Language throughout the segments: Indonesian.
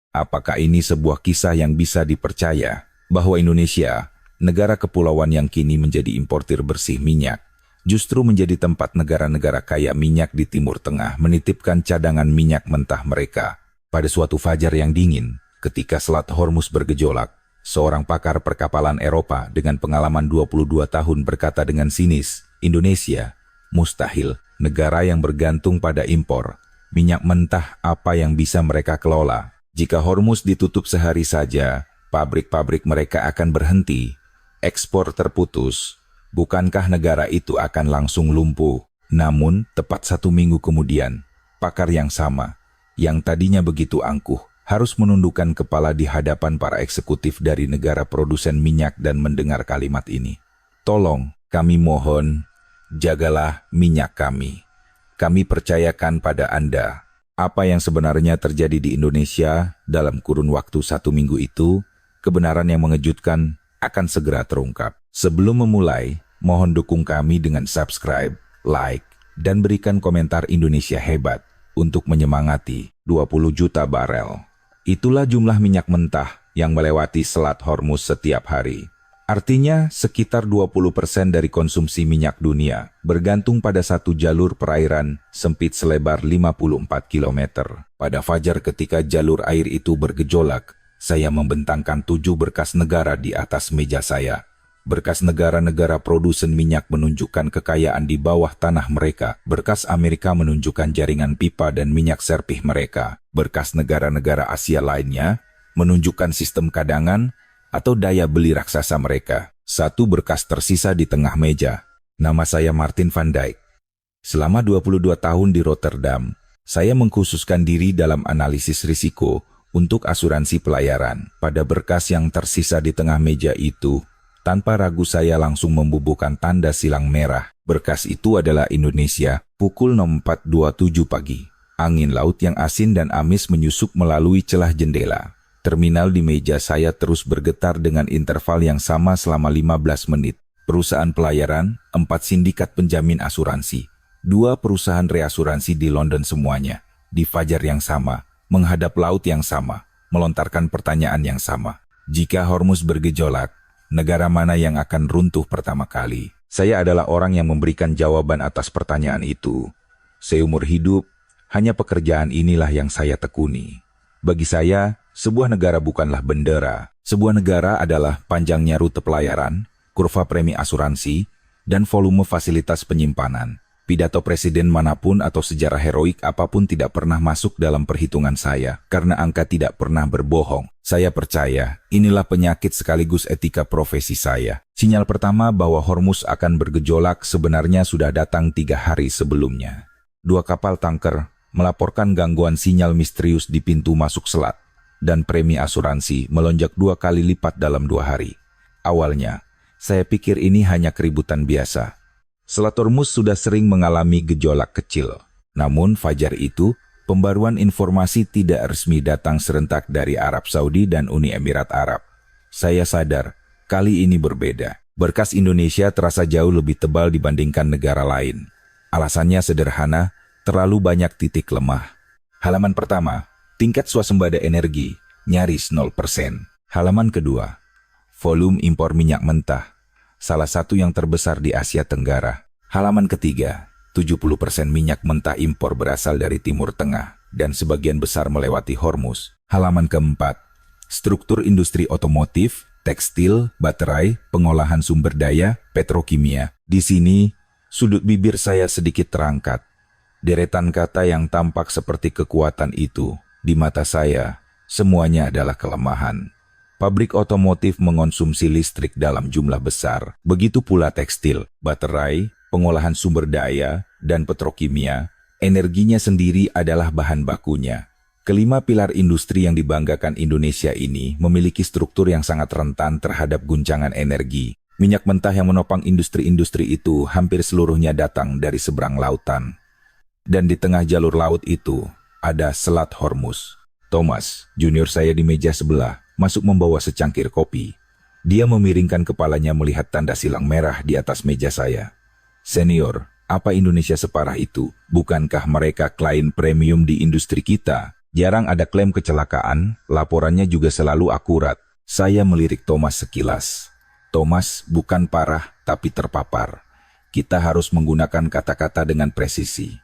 Apakah ini sebuah kisah yang bisa dipercaya bahwa Indonesia, negara kepulauan yang kini menjadi importir bersih minyak, justru menjadi tempat negara-negara kaya minyak di Timur Tengah menitipkan cadangan minyak mentah mereka? Pada suatu fajar yang dingin, ketika Selat Hormuz bergejolak, seorang pakar perkapalan Eropa dengan pengalaman 22 tahun berkata dengan sinis, Indonesia, mustahil, negara yang bergantung pada impor minyak mentah apa yang bisa mereka kelola. Jika Hormuz ditutup sehari saja, pabrik-pabrik mereka akan berhenti. Ekspor terputus. Bukankah negara itu akan langsung lumpuh? Namun, tepat 1 minggu kemudian, pakar yang sama, yang tadinya begitu angkuh, harus menundukkan kepala di hadapan para eksekutif dari negara produsen minyak dan mendengar kalimat ini. Tolong, kami mohon, jagalah minyak kami. Kami percayakan pada Anda. Apa yang sebenarnya terjadi di Indonesia dalam kurun waktu 1 minggu itu, kebenaran yang mengejutkan akan segera terungkap. Sebelum memulai, mohon dukung kami dengan subscribe, like, dan berikan komentar Indonesia Hebat untuk menyemangati 20 juta barel. Itulah jumlah minyak mentah yang melewati Selat Hormuz setiap hari. Artinya, sekitar 20% dari konsumsi minyak dunia bergantung pada satu jalur perairan sempit selebar 54 km. Pada fajar ketika jalur air itu bergejolak, saya membentangkan 7 berkas negara di atas meja saya. Berkas negara-negara produsen minyak menunjukkan kekayaan di bawah tanah mereka. Berkas Amerika menunjukkan jaringan pipa dan minyak serpih mereka. Berkas negara-negara Asia lainnya menunjukkan sistem kadangan atau daya beli raksasa mereka. Satu berkas tersisa di tengah meja. Nama saya Martin van Dijk. Selama 22 tahun di Rotterdam, saya mengkhususkan diri dalam analisis risiko untuk asuransi pelayaran. Pada berkas yang tersisa di tengah meja itu, tanpa ragu saya langsung membubuhkan tanda silang merah. Berkas itu adalah Indonesia, pukul 04.27 pagi. Angin laut yang asin dan amis menyusup melalui celah jendela. Terminal di meja saya terus bergetar dengan interval yang sama selama 15 menit. Perusahaan pelayaran, 4 sindikat penjamin asuransi, 2 perusahaan reasuransi di London semuanya, di fajar yang sama, menghadap laut yang sama, melontarkan pertanyaan yang sama. Jika Hormuz bergejolak, negara mana yang akan runtuh pertama kali? Saya adalah orang yang memberikan jawaban atas pertanyaan itu. Seumur hidup, hanya pekerjaan inilah yang saya tekuni. Bagi saya, sebuah negara bukanlah bendera. Sebuah negara adalah panjangnya rute pelayaran, kurva premi asuransi, dan volume fasilitas penyimpanan. Pidato presiden manapun atau sejarah heroik apapun tidak pernah masuk dalam perhitungan saya, karena angka tidak pernah berbohong. Saya percaya, inilah penyakit sekaligus etika profesi saya. Sinyal pertama bahwa Hormuz akan bergejolak sebenarnya sudah datang 3 hari sebelumnya. 2 kapal tanker melaporkan gangguan sinyal misterius di pintu masuk selat, dan premi asuransi melonjak 2 kali lipat dalam 2 hari. Awalnya, saya pikir ini hanya keributan biasa. Selat Hormuz sudah sering mengalami gejolak kecil. Namun fajar itu, pembaruan informasi tidak resmi datang serentak dari Arab Saudi dan Uni Emirat Arab. Saya sadar, kali ini berbeda. Berkas Indonesia terasa jauh lebih tebal dibandingkan negara lain. Alasannya sederhana, terlalu banyak titik lemah. Halaman pertama, tingkat swasembada energi, nyaris 0%. Halaman kedua, volume impor minyak mentah, salah satu yang terbesar di Asia Tenggara. Halaman ketiga, 70% minyak mentah impor berasal dari Timur Tengah, dan sebagian besar melewati Hormuz. Halaman keempat, struktur industri otomotif, tekstil, baterai, pengolahan sumber daya, petrokimia. Di sini, sudut bibir saya sedikit terangkat. Deretan kata yang tampak seperti kekuatan itu, di mata saya, semuanya adalah kelemahan. Pabrik otomotif mengonsumsi listrik dalam jumlah besar, begitu pula tekstil, baterai, pengolahan sumber daya, dan petrokimia. Energinya sendiri adalah bahan bakunya. Kelima pilar industri yang dibanggakan Indonesia ini memiliki struktur yang sangat rentan terhadap guncangan energi. Minyak mentah yang menopang industri-industri itu hampir seluruhnya datang dari seberang lautan. Dan di tengah jalur laut itu, ada Selat Hormuz. Thomas, junior saya di meja sebelah, masuk membawa secangkir kopi. Dia memiringkan kepalanya melihat tanda silang merah di atas meja saya. Senior, apa Indonesia separah itu? Bukankah mereka klien premium di industri kita? Jarang ada klaim kecelakaan, laporannya juga selalu akurat. Saya melirik Thomas sekilas. Thomas, bukan parah, tapi terpapar. Kita harus menggunakan kata-kata dengan presisi.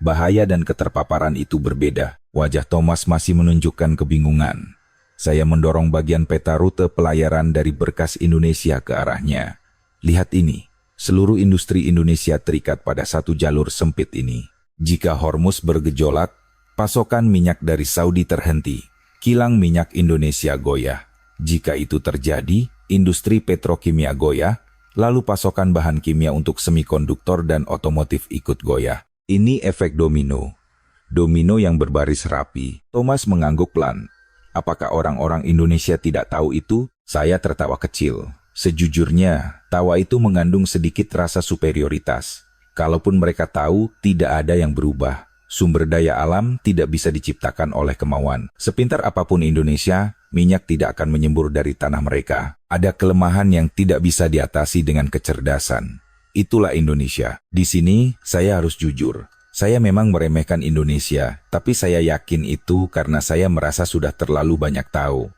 Bahaya dan keterpaparan itu berbeda. Wajah Thomas masih menunjukkan kebingungan. Saya mendorong bagian peta rute pelayaran dari Berkas Indonesia ke arahnya. Lihat ini, seluruh industri Indonesia terikat pada satu jalur sempit ini. Jika Hormuz bergejolak, pasokan minyak dari Saudi terhenti, kilang minyak Indonesia goyah. Jika itu terjadi, industri petrokimia goyah, lalu pasokan bahan kimia untuk semikonduktor dan otomotif ikut goyah. Ini efek domino. Domino yang berbaris rapi. Thomas mengangguk pelan. Apakah orang-orang Indonesia tidak tahu itu? Saya tertawa kecil. Sejujurnya, tawa itu mengandung sedikit rasa superioritas. Kalaupun mereka tahu, tidak ada yang berubah. Sumber daya alam tidak bisa diciptakan oleh kemauan. Sepintar apapun Indonesia, minyak tidak akan menyembur dari tanah mereka. Ada kelemahan yang tidak bisa diatasi dengan kecerdasan. Itulah Indonesia. Di sini, saya harus jujur. Saya memang meremehkan Indonesia, tapi saya yakin itu karena saya merasa sudah terlalu banyak tahu.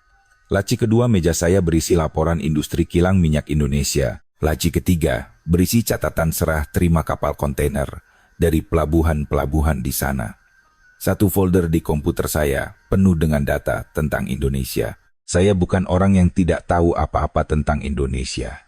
Laci kedua meja saya berisi laporan industri kilang minyak Indonesia. Laci ketiga berisi catatan serah terima kapal kontainer dari pelabuhan-pelabuhan di sana. Satu folder di komputer saya penuh dengan data tentang Indonesia. Saya bukan orang yang tidak tahu apa-apa tentang Indonesia.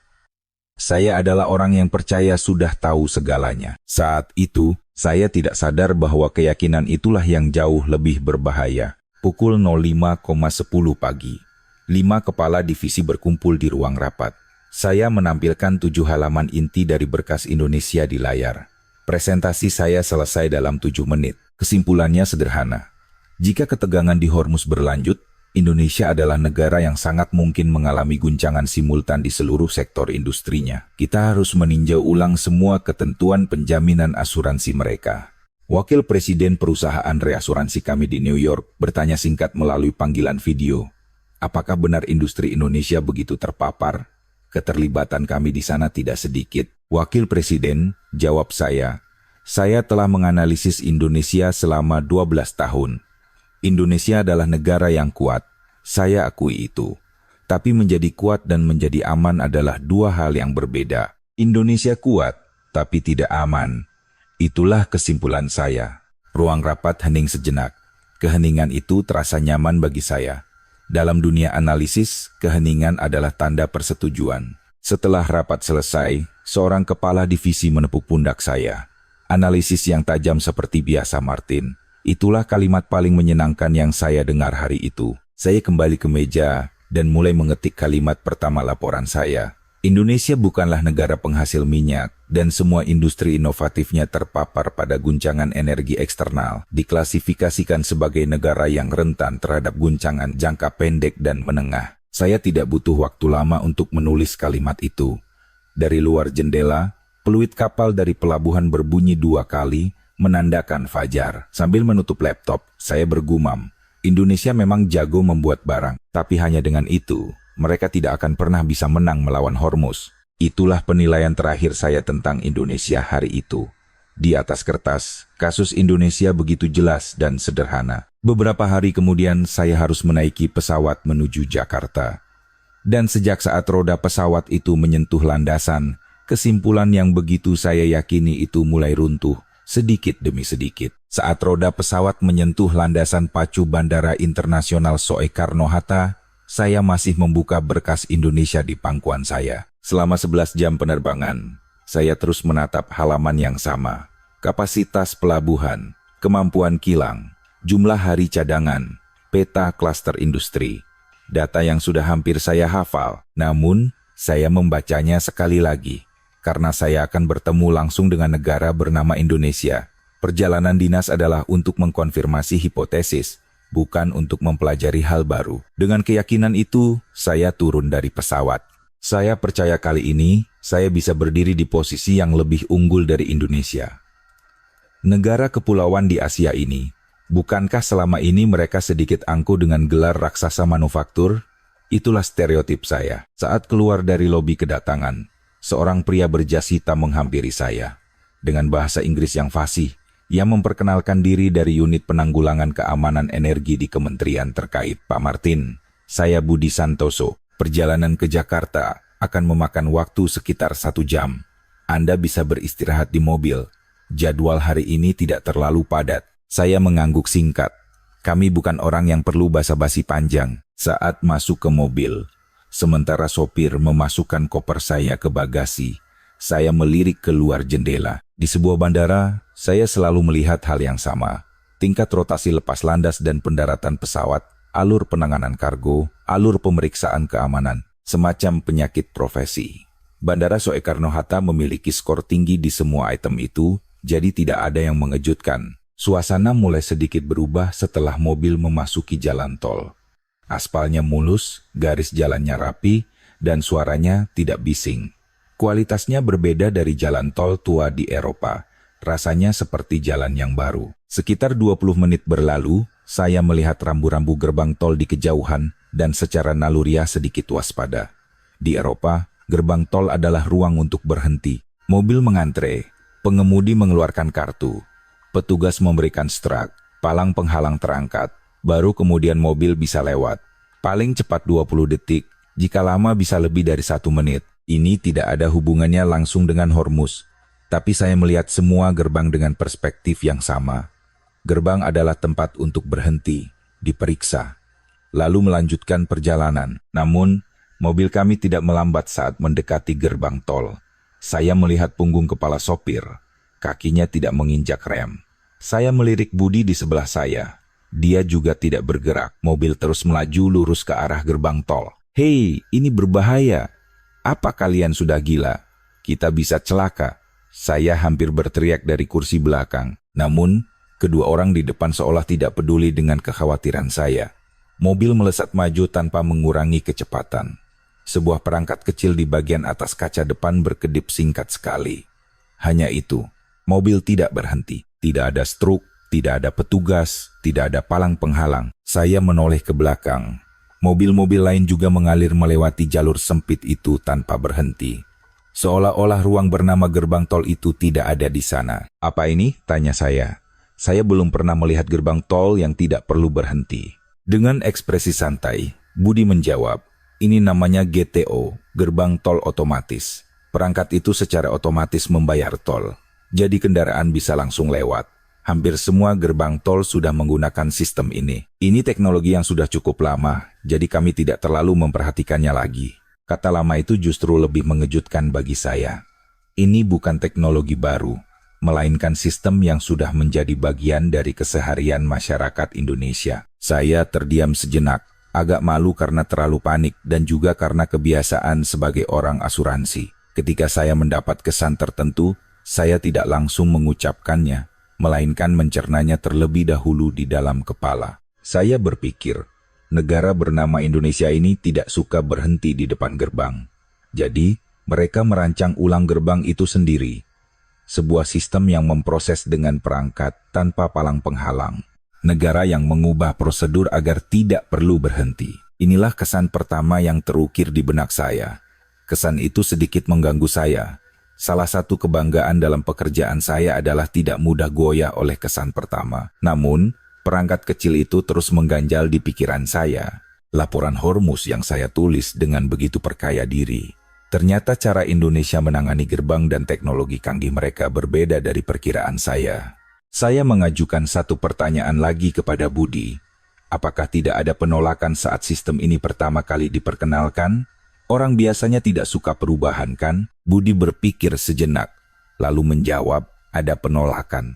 Saya adalah orang yang percaya sudah tahu segalanya. Saat itu, saya tidak sadar bahwa keyakinan itulah yang jauh lebih berbahaya. Pukul 05.10 pagi. 5 kepala divisi berkumpul di ruang rapat. Saya menampilkan 7 halaman inti dari Berkas Indonesia di layar. Presentasi saya selesai dalam 7 menit. Kesimpulannya sederhana. Jika ketegangan di Hormuz berlanjut, Indonesia adalah negara yang sangat mungkin mengalami guncangan simultan di seluruh sektor industrinya. Kita harus meninjau ulang semua ketentuan penjaminan asuransi mereka. Wakil Presiden perusahaan reasuransi kami di New York bertanya singkat melalui panggilan video. Apakah benar industri Indonesia begitu terpapar? Keterlibatan kami di sana tidak sedikit. Wakil Presiden, jawab saya telah menganalisis Indonesia selama 12 tahun. Indonesia adalah negara yang kuat, saya akui itu. Tapi menjadi kuat dan menjadi aman adalah dua hal yang berbeda. Indonesia kuat, tapi tidak aman. Itulah kesimpulan saya. Ruang rapat hening sejenak. Keheningan itu terasa nyaman bagi saya. Dalam dunia analisis, keheningan adalah tanda persetujuan. Setelah rapat selesai, seorang kepala divisi menepuk pundak saya. Analisis yang tajam seperti biasa, Martin. Itulah kalimat paling menyenangkan yang saya dengar hari itu. Saya kembali ke meja dan mulai mengetik kalimat pertama laporan saya. Indonesia bukanlah negara penghasil minyak dan semua industri inovatifnya terpapar pada guncangan energi eksternal. Diklasifikasikan sebagai negara yang rentan terhadap guncangan jangka pendek dan menengah. Saya tidak butuh waktu lama untuk menulis kalimat itu. Dari luar jendela, peluit kapal dari pelabuhan berbunyi 2 kali, menandakan fajar. Sambil menutup laptop, saya bergumam. Indonesia memang jago membuat barang, tapi hanya dengan itu, mereka tidak akan pernah bisa menang melawan Hormuz. Itulah penilaian terakhir saya tentang Indonesia hari itu. Di atas kertas, kasus Indonesia begitu jelas dan sederhana. Beberapa hari kemudian, saya harus menaiki pesawat menuju Jakarta. Dan sejak saat roda pesawat itu menyentuh landasan, kesimpulan yang begitu saya yakini itu mulai runtuh, sedikit demi sedikit. Saat roda pesawat menyentuh landasan pacu Bandara Internasional Soekarno-Hatta, saya masih membuka Berkas Indonesia di pangkuan saya. Selama 11 jam penerbangan, saya terus menatap halaman yang sama. Kapasitas pelabuhan, kemampuan kilang, jumlah hari cadangan, peta klaster industri. Data yang sudah hampir saya hafal, namun saya membacanya sekali lagi. Karena saya akan bertemu langsung dengan negara bernama Indonesia. Perjalanan dinas adalah untuk mengkonfirmasi hipotesis, bukan untuk mempelajari hal baru. Dengan keyakinan itu, saya turun dari pesawat. Saya percaya kali ini, saya bisa berdiri di posisi yang lebih unggul dari Indonesia. Negara kepulauan di Asia ini, bukankah selama ini mereka sedikit angkuh dengan gelar raksasa manufaktur? Itulah stereotip saya. Saat keluar dari lobi kedatangan, seorang pria berjas hitam menghampiri saya. Dengan bahasa Inggris yang fasih, Ia memperkenalkan diri dari unit penanggulangan keamanan energi di kementerian terkait. Pak Martin, saya Budi Santoso. Perjalanan ke Jakarta akan memakan waktu sekitar 1 jam. Anda bisa beristirahat di mobil. Jadwal hari ini tidak terlalu padat. Saya mengangguk singkat. Kami bukan orang yang perlu basa-basi panjang. Saat masuk ke mobil, sementara sopir memasukkan koper saya ke bagasi, saya melirik keluar jendela. Di sebuah bandara, saya selalu melihat hal yang sama. Tingkat rotasi lepas landas dan pendaratan pesawat, alur penanganan kargo, alur pemeriksaan keamanan, semacam penyakit profesi. Bandara Soekarno-Hatta memiliki skor tinggi di semua item itu, jadi tidak ada yang mengejutkan. Suasana mulai sedikit berubah setelah mobil memasuki jalan tol. Aspalnya mulus, garis jalannya rapi, dan suaranya tidak bising. Kualitasnya berbeda dari jalan tol tua di Eropa. Rasanya seperti jalan yang baru. Sekitar 20 menit berlalu, saya melihat rambu-rambu gerbang tol di kejauhan dan secara naluriah sedikit waspada. Di Eropa, gerbang tol adalah ruang untuk berhenti. Mobil mengantre, pengemudi mengeluarkan kartu, petugas memberikan struk, palang penghalang terangkat, baru kemudian mobil bisa lewat. Paling cepat 20 detik, jika lama bisa lebih dari 1 menit. Ini tidak ada hubungannya langsung dengan Hormuz, tapi saya melihat semua gerbang dengan perspektif yang sama. Gerbang adalah tempat untuk berhenti, diperiksa, lalu melanjutkan perjalanan. Namun, mobil kami tidak melambat saat mendekati gerbang tol. Saya melihat punggung kepala sopir, kakinya tidak menginjak rem. Saya melirik Budi di sebelah saya. Dia juga tidak bergerak. Mobil terus melaju lurus ke arah gerbang tol. Hei, ini berbahaya. Apa kalian sudah gila? Kita bisa celaka. Saya hampir berteriak dari kursi belakang. Namun, kedua orang di depan seolah tidak peduli dengan kekhawatiran saya. Mobil melesat maju tanpa mengurangi kecepatan. Sebuah perangkat kecil di bagian atas kaca depan berkedip singkat sekali. Hanya itu, mobil tidak berhenti. Tidak ada struk, tidak ada petugas, tidak ada palang penghalang. Saya menoleh ke belakang. Mobil-mobil lain juga mengalir melewati jalur sempit itu tanpa berhenti. Seolah-olah ruang bernama gerbang tol itu tidak ada di sana. Apa ini? Tanya saya. Saya belum pernah melihat gerbang tol yang tidak perlu berhenti. Dengan ekspresi santai, Budi menjawab, ini namanya GTO, gerbang tol otomatis. Perangkat itu secara otomatis membayar tol. Jadi kendaraan bisa langsung lewat. Hampir semua gerbang tol sudah menggunakan sistem ini. Ini teknologi yang sudah cukup lama, jadi kami tidak terlalu memperhatikannya lagi. Kata lama itu justru lebih mengejutkan bagi saya. Ini bukan teknologi baru, melainkan sistem yang sudah menjadi bagian dari keseharian masyarakat Indonesia. Saya terdiam sejenak, agak malu karena terlalu panik dan juga karena kebiasaan sebagai orang asuransi. Ketika saya mendapat kesan tertentu, saya tidak langsung mengucapkannya, melainkan mencernanya terlebih dahulu di dalam kepala. Saya berpikir, negara bernama Indonesia ini tidak suka berhenti di depan gerbang. Jadi, mereka merancang ulang gerbang itu sendiri. Sebuah sistem yang memproses dengan perangkat tanpa palang penghalang. Negara yang mengubah prosedur agar tidak perlu berhenti. Inilah kesan pertama yang terukir di benak saya. Kesan itu sedikit mengganggu saya. Salah satu kebanggaan dalam pekerjaan saya adalah tidak mudah goyah oleh kesan pertama. Namun, perangkat kecil itu terus mengganjal di pikiran saya. Laporan Hormuz yang saya tulis dengan begitu perkaya diri. Ternyata cara Indonesia menangani gerbang dan teknologi canggih mereka berbeda dari perkiraan saya. Saya mengajukan satu pertanyaan lagi kepada Budi. Apakah tidak ada penolakan saat sistem ini pertama kali diperkenalkan? Orang biasanya tidak suka perubahan, kan? Budi berpikir sejenak, lalu menjawab, ada penolakan.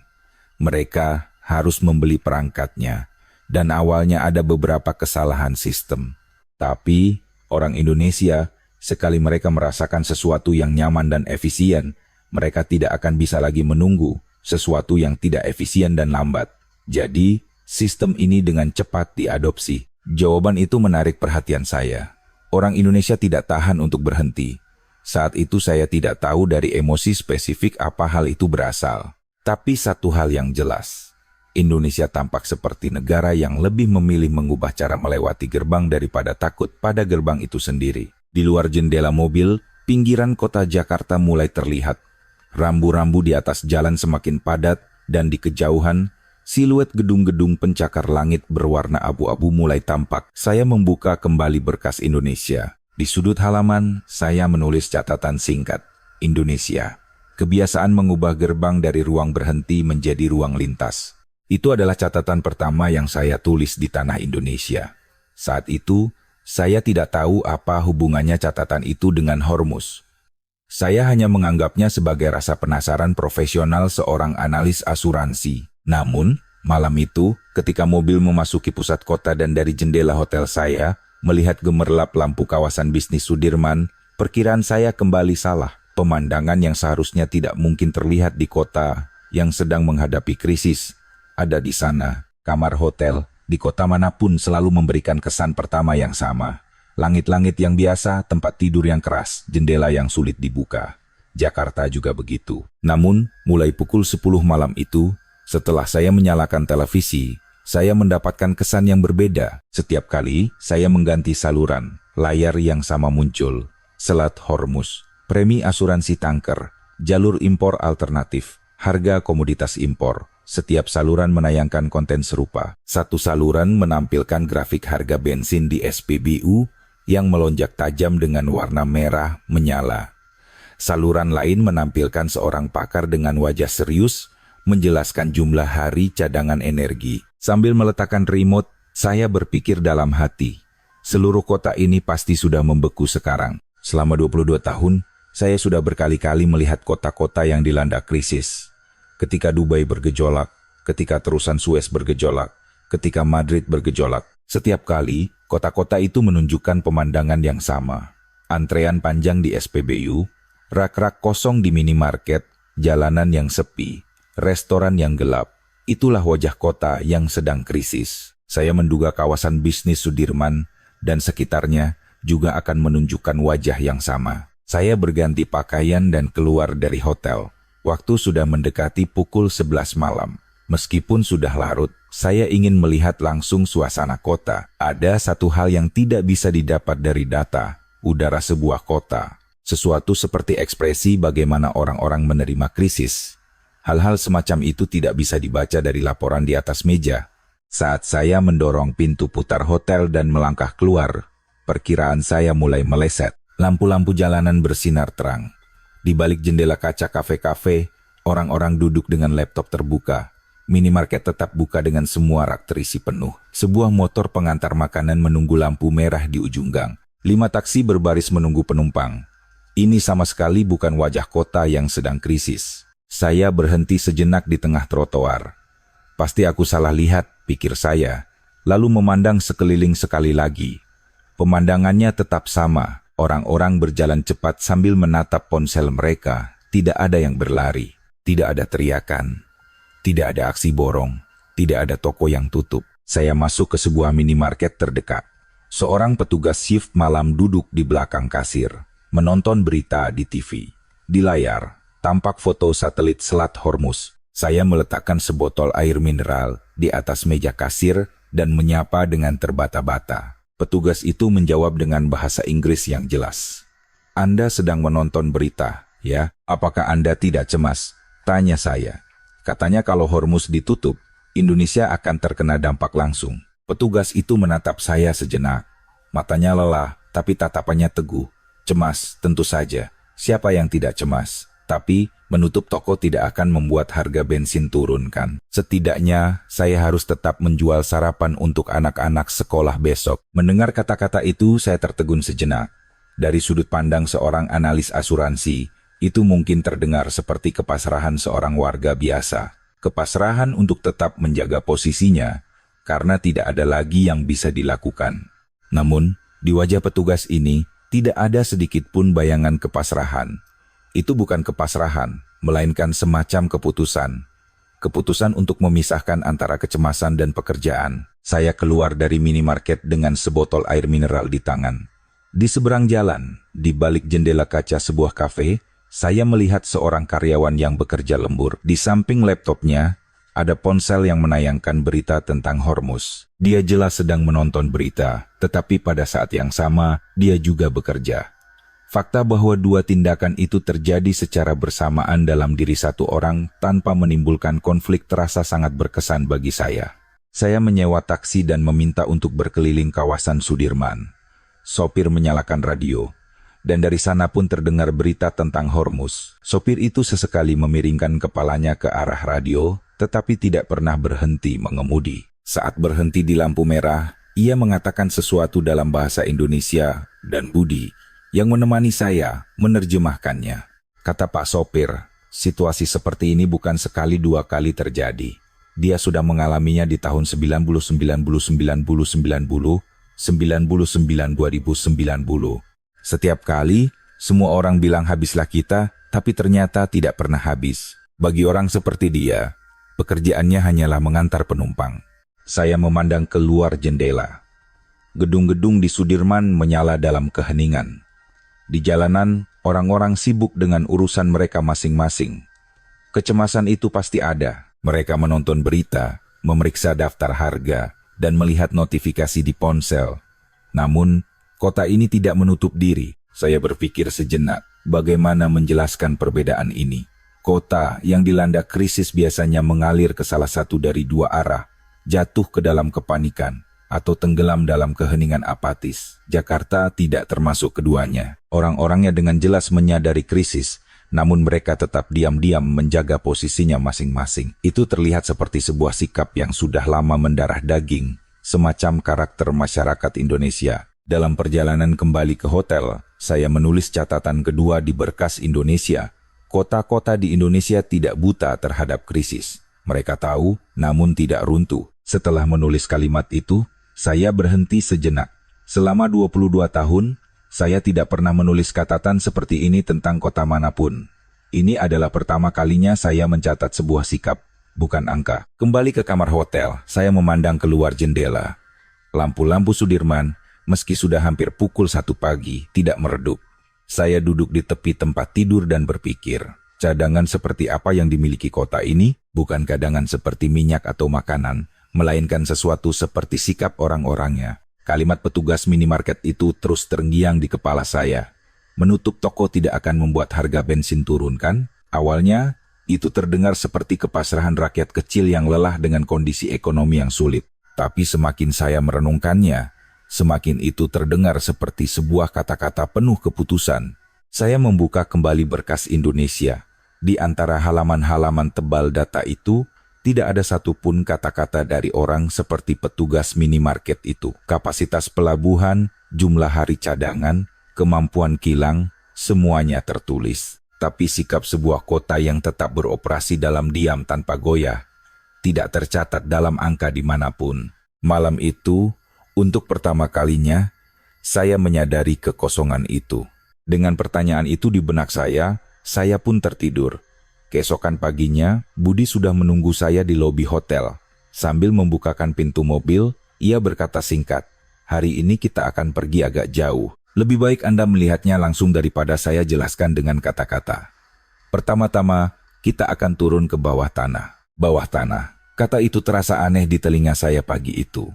Mereka harus membeli perangkatnya, dan awalnya ada beberapa kesalahan sistem. Tapi, orang Indonesia, sekali mereka merasakan sesuatu yang nyaman dan efisien, mereka tidak akan bisa lagi menunggu sesuatu yang tidak efisien dan lambat. Jadi, sistem ini dengan cepat diadopsi. Jawaban itu menarik perhatian saya. Orang Indonesia tidak tahan untuk berhenti. Saat itu saya tidak tahu dari emosi spesifik apa hal itu berasal. Tapi satu hal yang jelas, Indonesia tampak seperti negara yang lebih memilih mengubah cara melewati gerbang daripada takut pada gerbang itu sendiri. Di luar jendela mobil, pinggiran kota Jakarta mulai terlihat. Rambu-rambu di atas jalan semakin padat dan di kejauhan, siluet gedung-gedung pencakar langit berwarna abu-abu mulai tampak. Saya membuka kembali berkas Indonesia. Di sudut halaman, saya menulis catatan singkat. Indonesia. Kebiasaan mengubah gerbang dari ruang berhenti menjadi ruang lintas. Itu adalah catatan pertama yang saya tulis di tanah Indonesia. Saat itu, saya tidak tahu apa hubungannya catatan itu dengan Hormuz. Saya hanya menganggapnya sebagai rasa penasaran profesional seorang analis asuransi. Namun, malam itu, ketika mobil memasuki pusat kota dan dari jendela hotel saya, melihat gemerlap lampu kawasan bisnis Sudirman, perkiraan saya kembali salah. Pemandangan yang seharusnya tidak mungkin terlihat di kota yang sedang menghadapi krisis, ada di sana. Kamar hotel, di kota manapun selalu memberikan kesan pertama yang sama. Langit-langit yang biasa, tempat tidur yang keras, jendela yang sulit dibuka. Jakarta juga begitu. Namun, mulai pukul 10 malam itu, setelah saya menyalakan televisi, saya mendapatkan kesan yang berbeda. Setiap kali saya mengganti saluran, layar yang sama muncul. Selat Hormuz, premi asuransi tanker, jalur impor alternatif, harga komoditas impor. Setiap saluran menayangkan konten serupa. Satu saluran menampilkan grafik harga bensin di SPBU yang melonjak tajam dengan warna merah menyala. Saluran lain menampilkan seorang pakar dengan wajah serius menjelaskan jumlah hari cadangan energi. Sambil meletakkan remote, saya berpikir dalam hati, seluruh kota ini pasti sudah membeku sekarang. Selama 22 tahun, saya sudah berkali-kali melihat kota-kota yang dilanda krisis. Ketika Dubai bergejolak, ketika terusan Suez bergejolak, ketika Madrid bergejolak, setiap kali kota-kota itu menunjukkan pemandangan yang sama. Antrean panjang di SPBU, rak-rak kosong di minimarket, jalanan yang sepi, restoran yang gelap. Itulah wajah kota yang sedang krisis. Saya menduga kawasan bisnis Sudirman dan sekitarnya juga akan menunjukkan wajah yang sama. Saya berganti pakaian dan keluar dari hotel. Waktu sudah mendekati pukul 11 malam. Meskipun sudah larut, saya ingin melihat langsung suasana kota. Ada satu hal yang tidak bisa didapat dari data, udara sebuah kota. Sesuatu seperti ekspresi bagaimana orang-orang menerima krisis. Hal-hal semacam itu tidak bisa dibaca dari laporan di atas meja. Saat saya mendorong pintu putar hotel dan melangkah keluar, perkiraan saya mulai meleset. Lampu-lampu jalanan bersinar terang. Di balik jendela kaca kafe-kafe, orang-orang duduk dengan laptop terbuka. Minimarket tetap buka dengan semua rak terisi penuh. Sebuah motor pengantar makanan menunggu lampu merah di ujung gang. 5 taksi berbaris menunggu penumpang. Ini sama sekali bukan wajah kota yang sedang krisis. Saya berhenti sejenak di tengah trotoar. Pasti aku salah lihat, pikir saya, lalu memandang sekeliling sekali lagi. Pemandangannya tetap sama. Orang-orang berjalan cepat sambil menatap ponsel mereka. Tidak ada yang berlari, tidak ada teriakan. Tidak ada aksi borong, tidak ada toko yang tutup. Saya masuk ke sebuah minimarket terdekat. Seorang petugas shift malam duduk di belakang kasir, menonton berita di TV. Di layar, tampak foto satelit Selat Hormuz. Saya meletakkan sebotol air mineral di atas meja kasir dan menyapa dengan terbata-bata. Petugas itu menjawab dengan bahasa Inggris yang jelas. "Anda sedang menonton berita, ya? Apakah Anda tidak cemas?" Tanya saya. Katanya kalau Hormuz ditutup, Indonesia akan terkena dampak langsung. Petugas itu menatap saya sejenak. Matanya lelah, tapi tatapannya teguh. Cemas, tentu saja. Siapa yang tidak cemas? Tapi, menutup toko tidak akan membuat harga bensin turun, kan? Setidaknya, saya harus tetap menjual sarapan untuk anak-anak sekolah besok. Mendengar kata-kata itu, saya tertegun sejenak. Dari sudut pandang seorang analis asuransi, itu mungkin terdengar seperti kepasrahan seorang warga biasa. Kepasrahan untuk tetap menjaga posisinya, karena tidak ada lagi yang bisa dilakukan. Namun, di wajah petugas ini, tidak ada sedikit pun bayangan kepasrahan. Itu bukan kepasrahan, melainkan semacam keputusan. Keputusan untuk memisahkan antara kecemasan dan pekerjaan. Saya keluar dari minimarket dengan sebotol air mineral di tangan. Di seberang jalan, di balik jendela kaca sebuah kafe, saya melihat seorang karyawan yang bekerja lembur. Di samping laptopnya, ada ponsel yang menayangkan berita tentang Hormuz. Dia jelas sedang menonton berita, tetapi pada saat yang sama, dia juga bekerja. Fakta bahwa dua tindakan itu terjadi secara bersamaan dalam diri satu orang tanpa menimbulkan konflik terasa sangat berkesan bagi saya. Saya menyewa taksi dan meminta untuk berkeliling kawasan Sudirman. Sopir menyalakan radio, dan dari sana pun terdengar berita tentang Hormuz. Sopir itu sesekali memiringkan kepalanya ke arah radio, tetapi tidak pernah berhenti mengemudi. Saat berhenti di lampu merah, ia mengatakan sesuatu dalam bahasa Indonesia, dan Budi yang menemani saya menerjemahkannya. Kata Pak Sopir, situasi seperti ini bukan sekali dua kali terjadi. Dia sudah mengalaminya di tahun 90, 90, 90, 90, 2090. Setiap kali, semua orang bilang habislah kita, tapi ternyata tidak pernah habis. Bagi orang seperti dia, pekerjaannya hanyalah mengantar penumpang. Saya memandang keluar jendela. Gedung-gedung di Sudirman menyala dalam keheningan. Di jalanan, orang-orang sibuk dengan urusan mereka masing-masing. Kecemasan itu pasti ada. Mereka menonton berita, memeriksa daftar harga, dan melihat notifikasi di ponsel. Namun, kota ini tidak menutup diri. Saya berpikir sejenak, bagaimana menjelaskan perbedaan ini. Kota yang dilanda krisis biasanya mengalir ke salah satu dari dua arah, jatuh ke dalam kepanikan, atau tenggelam dalam keheningan apatis. Jakarta tidak termasuk keduanya. Orang-orangnya dengan jelas menyadari krisis, namun mereka tetap diam-diam menjaga posisinya masing-masing. Itu terlihat seperti sebuah sikap yang sudah lama mendarah daging, semacam karakter masyarakat Indonesia. Dalam perjalanan kembali ke hotel, saya menulis catatan kedua di berkas Indonesia. Kota-kota di Indonesia tidak buta terhadap krisis. Mereka tahu, namun tidak runtuh. Setelah menulis kalimat itu, saya berhenti sejenak. Selama 22 tahun, saya tidak pernah menulis catatan seperti ini tentang kota manapun. Ini adalah pertama kalinya saya mencatat sebuah sikap, bukan angka. Kembali ke kamar hotel, saya memandang keluar jendela. Lampu-lampu Sudirman, meski sudah hampir pukul 1 pagi, tidak meredup. Saya duduk di tepi tempat tidur dan berpikir, cadangan seperti apa yang dimiliki kota ini? Bukan cadangan seperti minyak atau makanan, melainkan sesuatu seperti sikap orang-orangnya. Kalimat petugas minimarket itu terus terngiang di kepala saya. Menutup toko tidak akan membuat harga bensin turun, kan? Awalnya, itu terdengar seperti kepasrahan rakyat kecil yang lelah dengan kondisi ekonomi yang sulit. Tapi semakin saya merenungkannya, semakin itu terdengar seperti sebuah kata-kata penuh keputusan. Saya membuka kembali berkas Indonesia. Di antara halaman-halaman tebal data itu, tidak ada satupun kata-kata dari orang seperti petugas minimarket itu. Kapasitas pelabuhan, jumlah hari cadangan, kemampuan kilang, semuanya tertulis. Tapi sikap sebuah kota yang tetap beroperasi dalam diam tanpa goyah, tidak tercatat dalam angka dimanapun. Malam itu, untuk pertama kalinya, saya menyadari kekosongan itu. Dengan pertanyaan itu di benak saya pun tertidur. Keesokan paginya, Budi sudah menunggu saya di lobi hotel. Sambil membukakan pintu mobil, ia berkata singkat, "Hari ini kita akan pergi agak jauh. Lebih baik Anda melihatnya langsung daripada saya jelaskan dengan kata-kata. Pertama-tama, kita akan turun ke bawah tanah." Bawah tanah, kata itu terasa aneh di telinga saya pagi itu.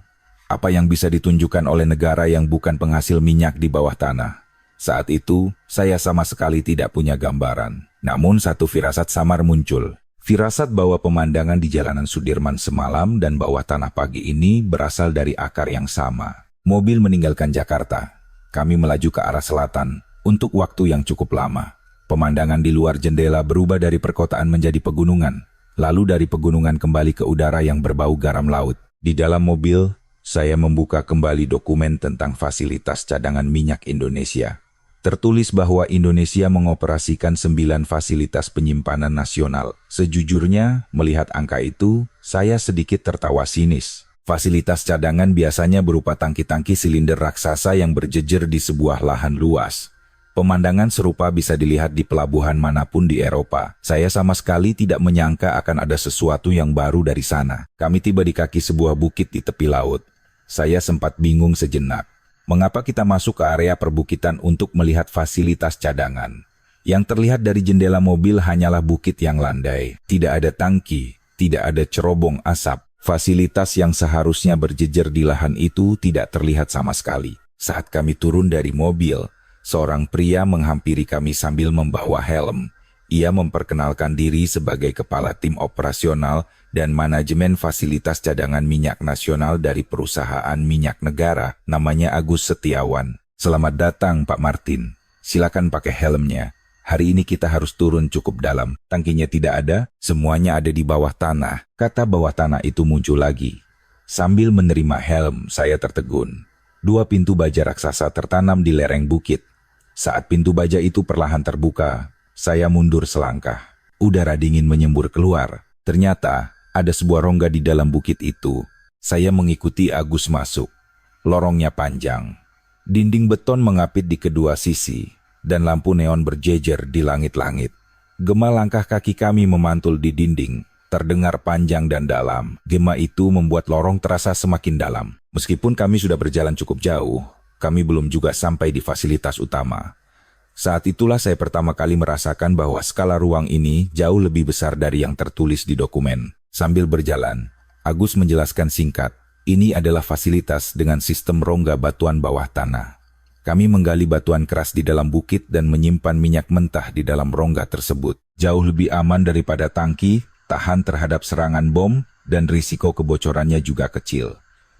Apa yang bisa ditunjukkan oleh negara yang bukan penghasil minyak di bawah tanah? Saat itu, saya sama sekali tidak punya gambaran. Namun satu firasat samar muncul. Firasat bahwa pemandangan di jalanan Sudirman semalam dan bawah tanah pagi ini berasal dari akar yang sama. Mobil meninggalkan Jakarta. Kami melaju ke arah selatan untuk waktu yang cukup lama. Pemandangan di luar jendela berubah dari perkotaan menjadi pegunungan. Lalu dari pegunungan kembali ke udara yang berbau garam laut. Di dalam mobil, saya membuka kembali dokumen tentang fasilitas cadangan minyak Indonesia. Tertulis bahwa Indonesia mengoperasikan 9 fasilitas penyimpanan nasional. Sejujurnya, melihat angka itu, saya sedikit tertawa sinis. Fasilitas cadangan biasanya berupa tangki-tangki silinder raksasa yang berjejer di sebuah lahan luas. Pemandangan serupa bisa dilihat di pelabuhan manapun di Eropa. Saya sama sekali tidak menyangka akan ada sesuatu yang baru dari sana. Kami tiba di kaki sebuah bukit di tepi laut. Saya sempat bingung sejenak. Mengapa kita masuk ke area perbukitan untuk melihat fasilitas cadangan? Yang terlihat dari jendela mobil hanyalah bukit yang landai. Tidak ada tangki, tidak ada cerobong asap. Fasilitas yang seharusnya berjejer di lahan itu tidak terlihat sama sekali. Saat kami turun dari mobil, Seorang pria menghampiri kami sambil membawa helm. Ia memperkenalkan diri sebagai kepala tim operasional dan manajemen fasilitas cadangan minyak nasional dari perusahaan minyak negara, namanya Agus Setiawan. "Selamat datang, Pak Martin. Silakan pakai helmnya. Hari ini kita harus turun cukup dalam. Tangkinya tidak ada, semuanya ada di bawah tanah." Kata bawah tanah itu muncul lagi. Sambil menerima helm, saya tertegun. 2 pintu baja raksasa tertanam di lereng bukit. Saat pintu baja itu perlahan terbuka, saya mundur selangkah. Udara dingin menyembur keluar. Ternyata ada sebuah rongga di dalam bukit itu. Saya mengikuti Agus masuk. Lorongnya panjang. Dinding beton mengapit di kedua sisi, dan lampu neon berjejer di langit-langit. Gema langkah kaki kami memantul di dinding, terdengar panjang dan dalam. Gema itu membuat lorong terasa semakin dalam. Meskipun kami sudah berjalan cukup jauh, kami belum juga sampai di fasilitas utama. Saat itulah saya pertama kali merasakan bahwa skala ruang ini jauh lebih besar dari yang tertulis di dokumen. Sambil berjalan, Agus menjelaskan singkat, ini adalah fasilitas dengan sistem rongga batuan bawah tanah. Kami menggali batuan keras di dalam bukit dan menyimpan minyak mentah di dalam rongga tersebut. Jauh lebih aman daripada tangki, tahan terhadap serangan bom, dan risiko kebocorannya juga kecil.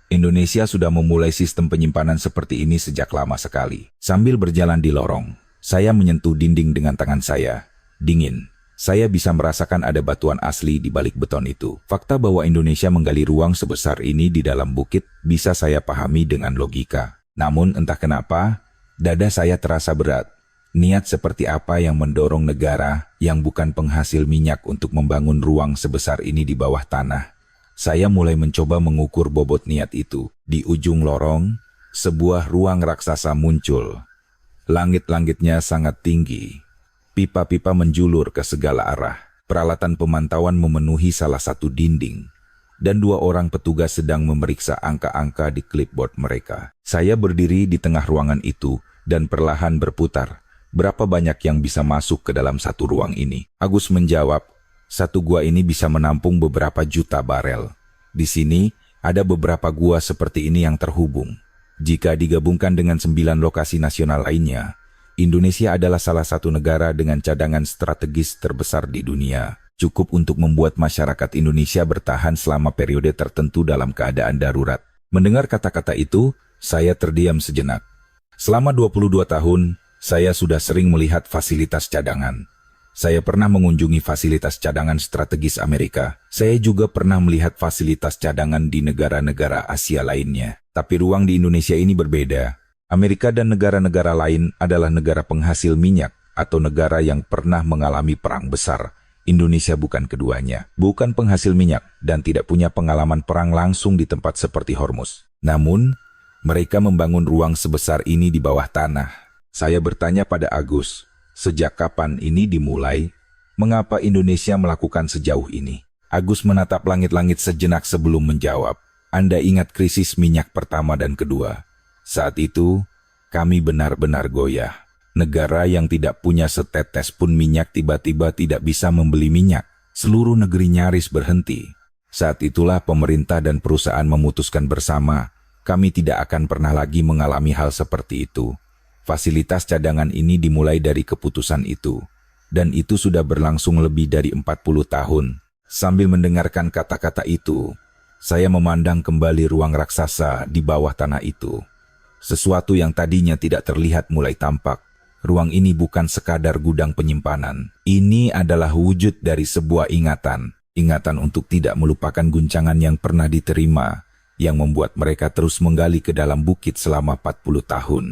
Indonesia sudah memulai sistem penyimpanan seperti ini sejak lama sekali. Sambil berjalan di lorong, saya menyentuh dinding dengan tangan saya. Dingin. Saya bisa merasakan ada batuan asli di balik beton itu. Fakta bahwa Indonesia menggali ruang sebesar ini di dalam bukit bisa saya pahami dengan logika. Namun entah kenapa, dada saya terasa berat. Niat seperti apa yang mendorong negara yang bukan penghasil minyak untuk membangun ruang sebesar ini di bawah tanah? Saya mulai mencoba mengukur bobot niat itu. Di ujung lorong, sebuah ruang raksasa muncul. Langit-langitnya sangat tinggi. Pipa-pipa menjulur ke segala arah. Peralatan pemantauan memenuhi salah satu dinding. Dan 2 orang petugas sedang memeriksa angka-angka di clipboard mereka. Saya berdiri di tengah ruangan itu dan perlahan berputar. Berapa banyak yang bisa masuk ke dalam satu ruang ini? Agus menjawab, satu gua ini bisa menampung beberapa juta barel. Di sini ada beberapa gua seperti ini yang terhubung. Jika digabungkan dengan 9 lokasi nasional lainnya, Indonesia adalah salah satu negara dengan cadangan strategis terbesar di dunia. Cukup untuk membuat masyarakat Indonesia bertahan selama periode tertentu dalam keadaan darurat. Mendengar kata-kata itu, saya terdiam sejenak. Selama 22 tahun, saya sudah sering melihat fasilitas cadangan. Saya pernah mengunjungi fasilitas cadangan strategis Amerika. Saya juga pernah melihat fasilitas cadangan di negara-negara Asia lainnya. Tapi ruang di Indonesia ini berbeda. Amerika dan negara-negara lain adalah negara penghasil minyak atau negara yang pernah mengalami perang besar. Indonesia bukan keduanya. Bukan penghasil minyak dan tidak punya pengalaman perang langsung di tempat seperti Hormuz. Namun, mereka membangun ruang sebesar ini di bawah tanah. Saya bertanya pada Agus, sejak kapan ini dimulai? Mengapa Indonesia melakukan sejauh ini? Agus menatap langit-langit sejenak sebelum menjawab. Anda ingat krisis minyak pertama dan kedua. Saat itu, kami benar-benar goyah. Negara yang tidak punya setetes pun minyak tiba-tiba tidak bisa membeli minyak. Seluruh negeri nyaris berhenti. Saat itulah pemerintah dan perusahaan memutuskan bersama, kami tidak akan pernah lagi mengalami hal seperti itu. Fasilitas cadangan ini dimulai dari keputusan itu, dan itu sudah berlangsung lebih dari 40 tahun. Sambil mendengarkan kata-kata itu, saya memandang kembali ruang raksasa di bawah tanah itu. Sesuatu yang tadinya tidak terlihat mulai tampak. Ruang ini bukan sekadar gudang penyimpanan. Ini adalah wujud dari sebuah ingatan. Ingatan untuk tidak melupakan guncangan yang pernah diterima, yang membuat mereka terus menggali ke dalam bukit selama 40 tahun.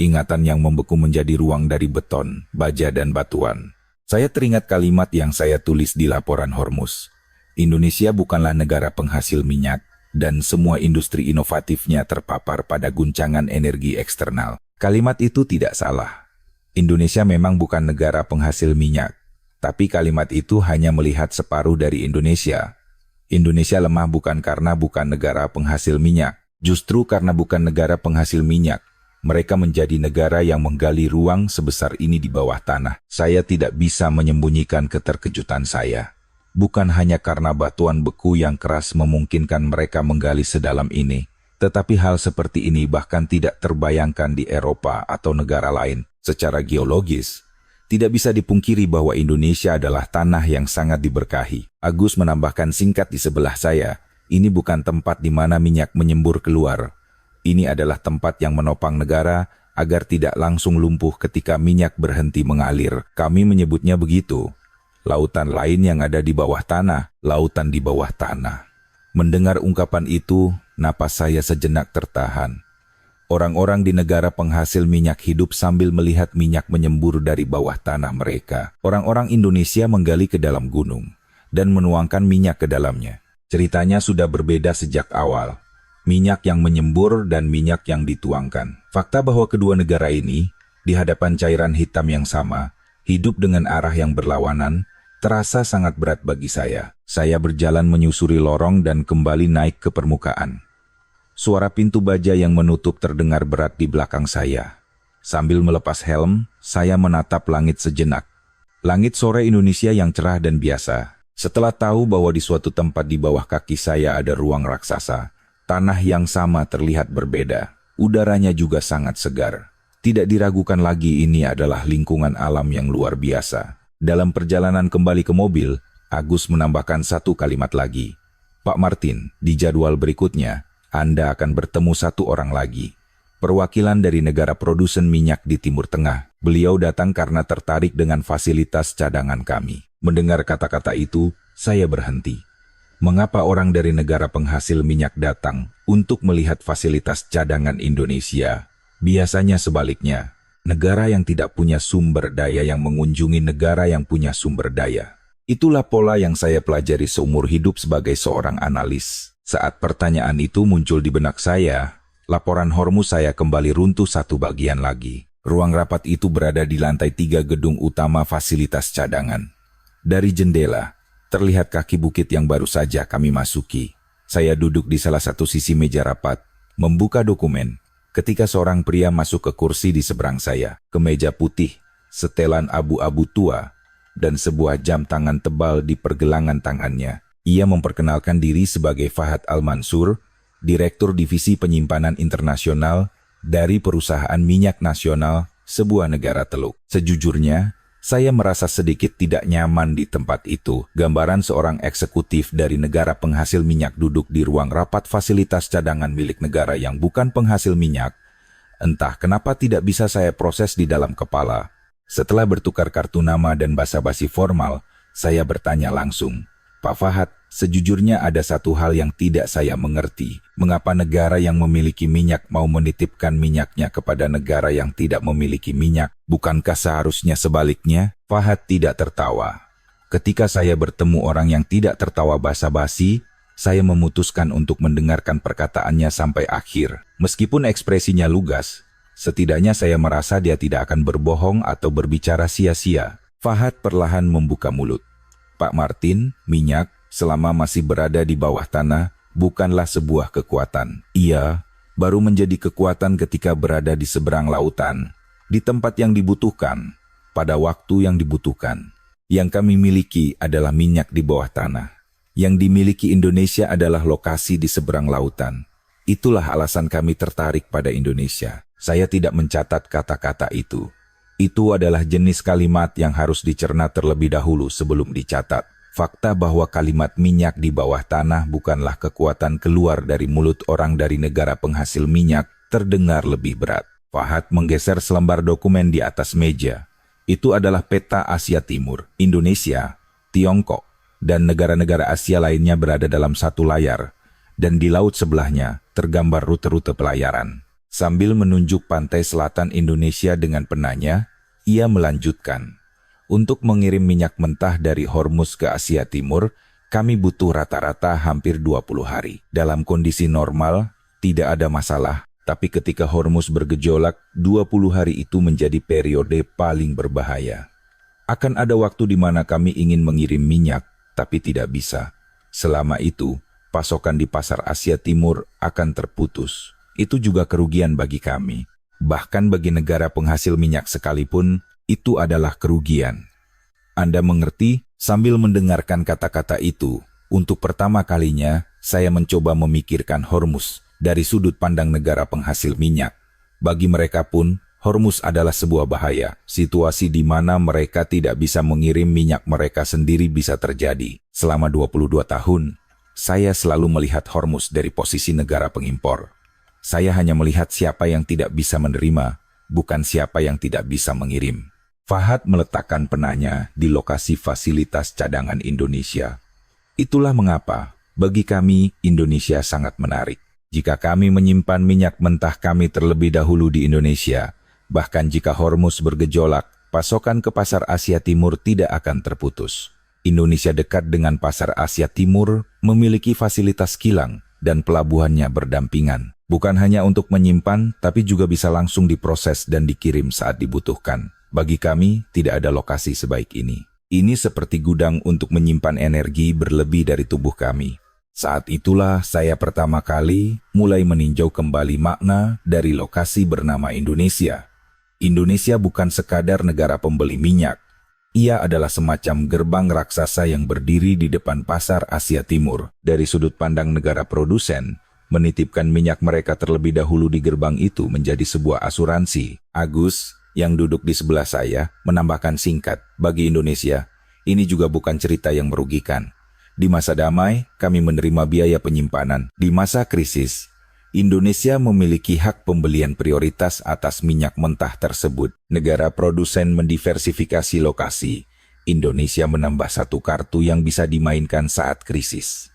Ingatan yang membeku menjadi ruang dari beton, baja dan batuan. Saya teringat kalimat yang saya tulis di laporan Hormuz. Indonesia bukanlah negara penghasil minyak, dan semua industri inovatifnya terpapar pada guncangan energi eksternal. Kalimat itu tidak salah. Indonesia memang bukan negara penghasil minyak, tapi kalimat itu hanya melihat separuh dari Indonesia. Indonesia lemah bukan karena bukan negara penghasil minyak, justru karena bukan negara penghasil minyak. Mereka menjadi negara yang menggali ruang sebesar ini di bawah tanah. Saya tidak bisa menyembunyikan keterkejutan saya. Bukan hanya karena batuan beku yang keras memungkinkan mereka menggali sedalam ini, tetapi hal seperti ini bahkan tidak terbayangkan di Eropa atau negara lain. Secara geologis, tidak bisa dipungkiri bahwa Indonesia adalah tanah yang sangat diberkahi. Agus menambahkan singkat di sebelah saya, ini bukan tempat di mana minyak menyembur keluar. Ini adalah tempat yang menopang negara agar tidak langsung lumpuh ketika minyak berhenti mengalir. Kami menyebutnya begitu. Lautan lain yang ada di bawah tanah, lautan di bawah tanah. Mendengar ungkapan itu, napas saya sejenak tertahan. Orang-orang di negara penghasil minyak hidup sambil melihat minyak menyembur dari bawah tanah mereka. Orang-orang Indonesia menggali ke dalam gunung dan menuangkan minyak ke dalamnya. Ceritanya sudah berbeda sejak awal. Minyak yang menyembur dan minyak yang dituangkan. Fakta bahwa kedua negara ini, di hadapan cairan hitam yang sama, hidup dengan arah yang berlawanan, terasa sangat berat bagi saya. Saya berjalan menyusuri lorong dan kembali naik ke permukaan. Suara pintu baja yang menutup terdengar berat di belakang saya. Sambil melepas helm, saya menatap langit sejenak. Langit sore Indonesia yang cerah dan biasa. Setelah tahu bahwa di suatu tempat di bawah kaki saya ada ruang raksasa, tanah yang sama terlihat berbeda. Udaranya juga sangat segar. Tidak diragukan lagi ini adalah lingkungan alam yang luar biasa. Dalam perjalanan kembali ke mobil, Agus menambahkan satu kalimat lagi. Pak Martin, di jadwal berikutnya, Anda akan bertemu satu orang lagi. Perwakilan dari negara produsen minyak di Timur Tengah. Beliau datang karena tertarik dengan fasilitas cadangan kami. Mendengar kata-kata itu, saya berhenti. Mengapa orang dari negara penghasil minyak datang untuk melihat fasilitas cadangan Indonesia? Biasanya sebaliknya, negara yang tidak punya sumber daya yang mengunjungi negara yang punya sumber daya. Itulah pola yang saya pelajari seumur hidup sebagai seorang analis. Saat pertanyaan itu muncul di benak saya, laporan Hormuz saya kembali runtuh satu bagian lagi. Ruang rapat itu berada di lantai 3 gedung utama fasilitas cadangan. Dari jendela, terlihat kaki bukit yang baru saja kami masuki. Saya duduk di salah satu sisi meja rapat, membuka dokumen, ketika seorang pria masuk ke kursi di seberang saya. Kemeja putih, setelan abu-abu tua, dan sebuah jam tangan tebal di pergelangan tangannya. Ia memperkenalkan diri sebagai Fahad Al-Mansur, Direktur Divisi Penyimpanan Internasional dari Perusahaan Minyak Nasional sebuah negara teluk. Sejujurnya, saya merasa sedikit tidak nyaman di tempat itu. Gambaran seorang eksekutif dari negara penghasil minyak duduk di ruang rapat fasilitas cadangan milik negara yang bukan penghasil minyak. Entah kenapa tidak bisa saya proses di dalam kepala. Setelah bertukar kartu nama dan basa-basi formal, saya bertanya langsung, Pak Fahad, sejujurnya ada satu hal yang tidak saya mengerti. Mengapa negara yang memiliki minyak mau menitipkan minyaknya kepada negara yang tidak memiliki minyak? Bukankah seharusnya sebaliknya? Fahad tidak tertawa. Ketika saya bertemu orang yang tidak tertawa basa-basi, saya memutuskan untuk mendengarkan perkataannya sampai akhir. Meskipun ekspresinya lugas, setidaknya saya merasa dia tidak akan berbohong atau berbicara sia-sia. Fahad perlahan membuka mulut. Pak Martin, minyak, selama masih berada di bawah tanah, bukanlah sebuah kekuatan. Ia baru menjadi kekuatan ketika berada di seberang lautan, di tempat yang dibutuhkan, pada waktu yang dibutuhkan. Yang kami miliki adalah minyak di bawah tanah. Yang dimiliki Indonesia adalah lokasi di seberang lautan. Itulah alasan kami tertarik pada Indonesia. Saya tidak mencatat kata-kata itu. Itu adalah jenis kalimat yang harus dicerna terlebih dahulu sebelum dicatat. Fakta bahwa kalimat minyak di bawah tanah bukanlah kekuatan keluar dari mulut orang dari negara penghasil minyak terdengar lebih berat. Fahad menggeser selembar dokumen di atas meja. Itu adalah peta Asia Timur, Indonesia, Tiongkok, dan negara-negara Asia lainnya berada dalam satu layar. Dan di laut sebelahnya tergambar rute-rute pelayaran. Sambil menunjuk pantai selatan Indonesia dengan penanya, ia melanjutkan, untuk mengirim minyak mentah dari Hormuz ke Asia Timur, kami butuh rata-rata hampir 20 hari. Dalam kondisi normal, tidak ada masalah. Tapi ketika Hormuz bergejolak, 20 hari itu menjadi periode paling berbahaya. Akan ada waktu di mana kami ingin mengirim minyak, tapi tidak bisa. Selama itu, pasokan di pasar Asia Timur akan terputus. Itu juga kerugian bagi kami. Bahkan bagi negara penghasil minyak sekalipun, itu adalah kerugian. Anda mengerti? Sambil mendengarkan kata-kata itu, untuk pertama kalinya, saya mencoba memikirkan Hormuz dari sudut pandang negara penghasil minyak. Bagi mereka pun, Hormuz adalah sebuah bahaya. Situasi di mana mereka tidak bisa mengirim minyak mereka sendiri bisa terjadi. Selama 22 tahun, saya selalu melihat Hormuz dari posisi negara pengimpor. Saya hanya melihat siapa yang tidak bisa menerima, bukan siapa yang tidak bisa mengirim. Fahad meletakkan penanya di lokasi fasilitas cadangan Indonesia. Itulah mengapa, bagi kami, Indonesia sangat menarik. Jika kami menyimpan minyak mentah kami terlebih dahulu di Indonesia, bahkan jika Hormuz bergejolak, pasokan ke pasar Asia Timur tidak akan terputus. Indonesia dekat dengan pasar Asia Timur, memiliki fasilitas kilang, dan pelabuhannya berdampingan. Bukan hanya untuk menyimpan, tapi juga bisa langsung diproses dan dikirim saat dibutuhkan. Bagi kami, tidak ada lokasi sebaik ini. Ini seperti gudang untuk menyimpan energi berlebih dari tubuh kami. Saat itulah saya pertama kali mulai meninjau kembali makna dari lokasi bernama Indonesia. Indonesia bukan sekadar negara pembeli minyak. Ia adalah semacam gerbang raksasa yang berdiri di depan pasar Asia Timur. Dari sudut pandang negara produsen, menitipkan minyak mereka terlebih dahulu di gerbang itu menjadi sebuah asuransi. Agus, yang duduk di sebelah saya, menambahkan singkat, bagi Indonesia, ini juga bukan cerita yang merugikan. Di masa damai, kami menerima biaya penyimpanan. Di masa krisis, Indonesia memiliki hak pembelian prioritas atas minyak mentah tersebut. Negara produsen mendiversifikasi lokasi. Indonesia menambah satu kartu yang bisa dimainkan saat krisis.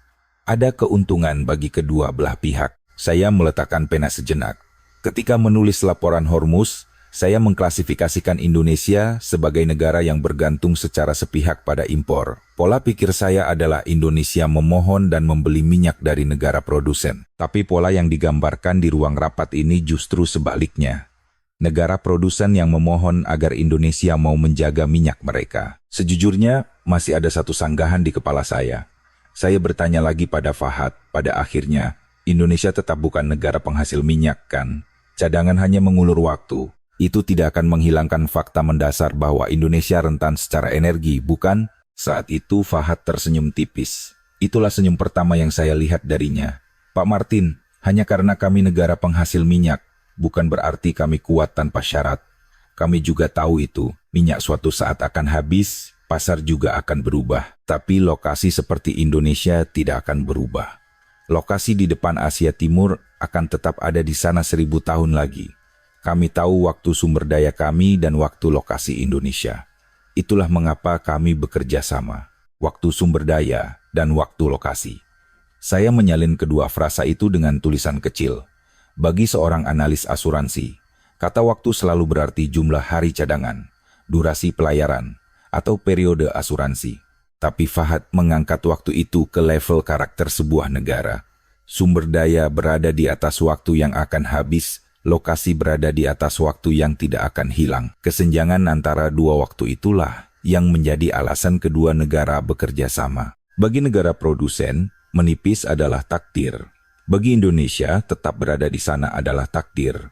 Ada keuntungan bagi kedua belah pihak. Saya meletakkan pena sejenak. Ketika menulis laporan Hormuz, saya mengklasifikasikan Indonesia sebagai negara yang bergantung secara sepihak pada impor. Pola pikir saya adalah Indonesia memohon dan membeli minyak dari negara produsen. Tapi pola yang digambarkan di ruang rapat ini justru sebaliknya. Negara produsen yang memohon agar Indonesia mau menjaga minyak mereka. Sejujurnya, masih ada satu sanggahan di kepala saya. Saya bertanya lagi pada Fahad, pada akhirnya, Indonesia tetap bukan negara penghasil minyak, kan? Cadangan hanya mengulur waktu. Itu tidak akan menghilangkan fakta mendasar bahwa Indonesia rentan secara energi, bukan? Saat itu Fahad tersenyum tipis. Itulah senyum pertama yang saya lihat darinya. Pak Martin, hanya karena kami negara penghasil minyak, bukan berarti kami kuat tanpa syarat. Kami juga tahu itu, minyak suatu saat akan habis, pasar juga akan berubah. Tapi lokasi seperti Indonesia tidak akan berubah. Lokasi di depan Asia Timur akan tetap ada di sana 1000 tahun lagi. Kami tahu waktu sumber daya kami dan waktu lokasi Indonesia. Itulah mengapa kami bekerja sama. Waktu sumber daya dan waktu lokasi. Saya menyalin kedua frasa itu dengan tulisan kecil. Bagi seorang analis asuransi, kata waktu selalu berarti jumlah hari cadangan, durasi pelayaran, atau periode asuransi. Tapi Fahad mengangkat waktu itu ke level karakter sebuah negara. Sumber daya berada di atas waktu yang akan habis, lokasi berada di atas waktu yang tidak akan hilang. Kesenjangan antara dua waktu itulah yang menjadi alasan kedua negara bekerja sama. Bagi negara produsen, menipis adalah takdir. Bagi Indonesia, tetap berada di sana adalah takdir.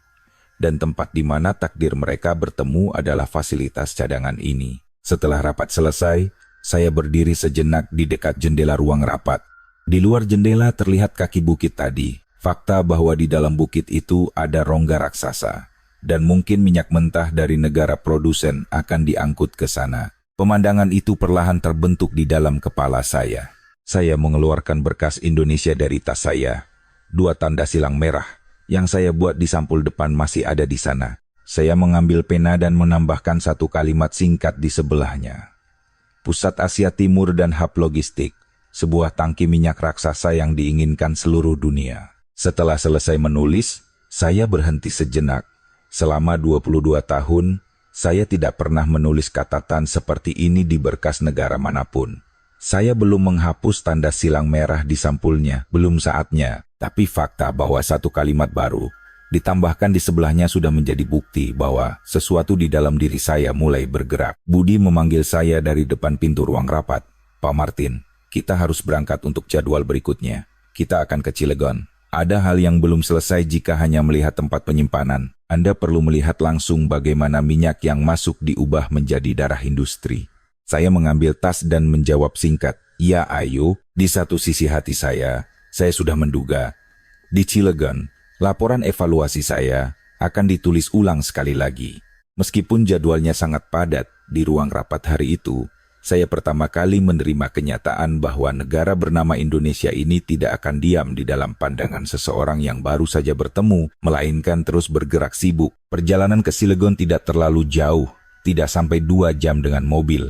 Dan tempat di mana takdir mereka bertemu adalah fasilitas cadangan ini. Setelah rapat selesai, saya berdiri sejenak di dekat jendela ruang rapat. Di luar jendela terlihat kaki bukit tadi. Fakta bahwa di dalam bukit itu ada rongga raksasa, dan mungkin minyak mentah dari negara produsen akan diangkut ke sana. Pemandangan itu perlahan terbentuk di dalam kepala saya. Saya mengeluarkan berkas Indonesia dari tas saya. 2 tanda silang merah yang saya buat di sampul depan masih ada di sana. Saya mengambil pena dan menambahkan satu kalimat singkat di sebelahnya. Pusat Asia Timur dan hub logistik, sebuah tangki minyak raksasa yang diinginkan seluruh dunia. Setelah selesai menulis, saya berhenti sejenak. Selama 22 tahun, saya tidak pernah menulis catatan seperti ini di berkas negara manapun. Saya belum menghapus tanda silang merah di sampulnya, belum saatnya. Tapi fakta bahwa satu kalimat baru ditambahkan di sebelahnya sudah menjadi bukti bahwa sesuatu di dalam diri saya mulai bergerak. Budi memanggil saya dari depan pintu ruang rapat. Pak Martin, kita harus berangkat untuk jadwal berikutnya. Kita akan ke Cilegon. Ada hal yang belum selesai jika hanya melihat tempat penyimpanan. Anda perlu melihat langsung bagaimana minyak yang masuk diubah menjadi darah industri. Saya mengambil tas dan menjawab singkat, ya ayo. Di satu sisi hati saya sudah menduga. Di Cilegon, laporan evaluasi saya akan ditulis ulang sekali lagi. Meskipun jadwalnya sangat padat di ruang rapat hari itu, saya pertama kali menerima kenyataan bahwa negara bernama Indonesia ini tidak akan diam di dalam pandangan seseorang yang baru saja bertemu, melainkan terus bergerak sibuk. Perjalanan ke Cilegon tidak terlalu jauh, tidak sampai 2 jam dengan mobil.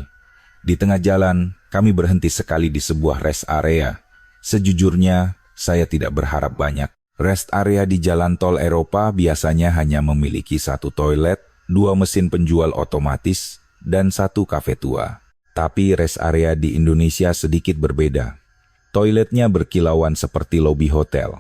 Di tengah jalan, kami berhenti sekali di sebuah rest area. Sejujurnya, saya tidak berharap banyak. Rest area di jalan tol Eropa biasanya hanya memiliki 1 toilet, 2 mesin penjual otomatis, dan 1 kafe tua. Tapi rest area di Indonesia sedikit berbeda. Toiletnya berkilauan seperti lobi hotel.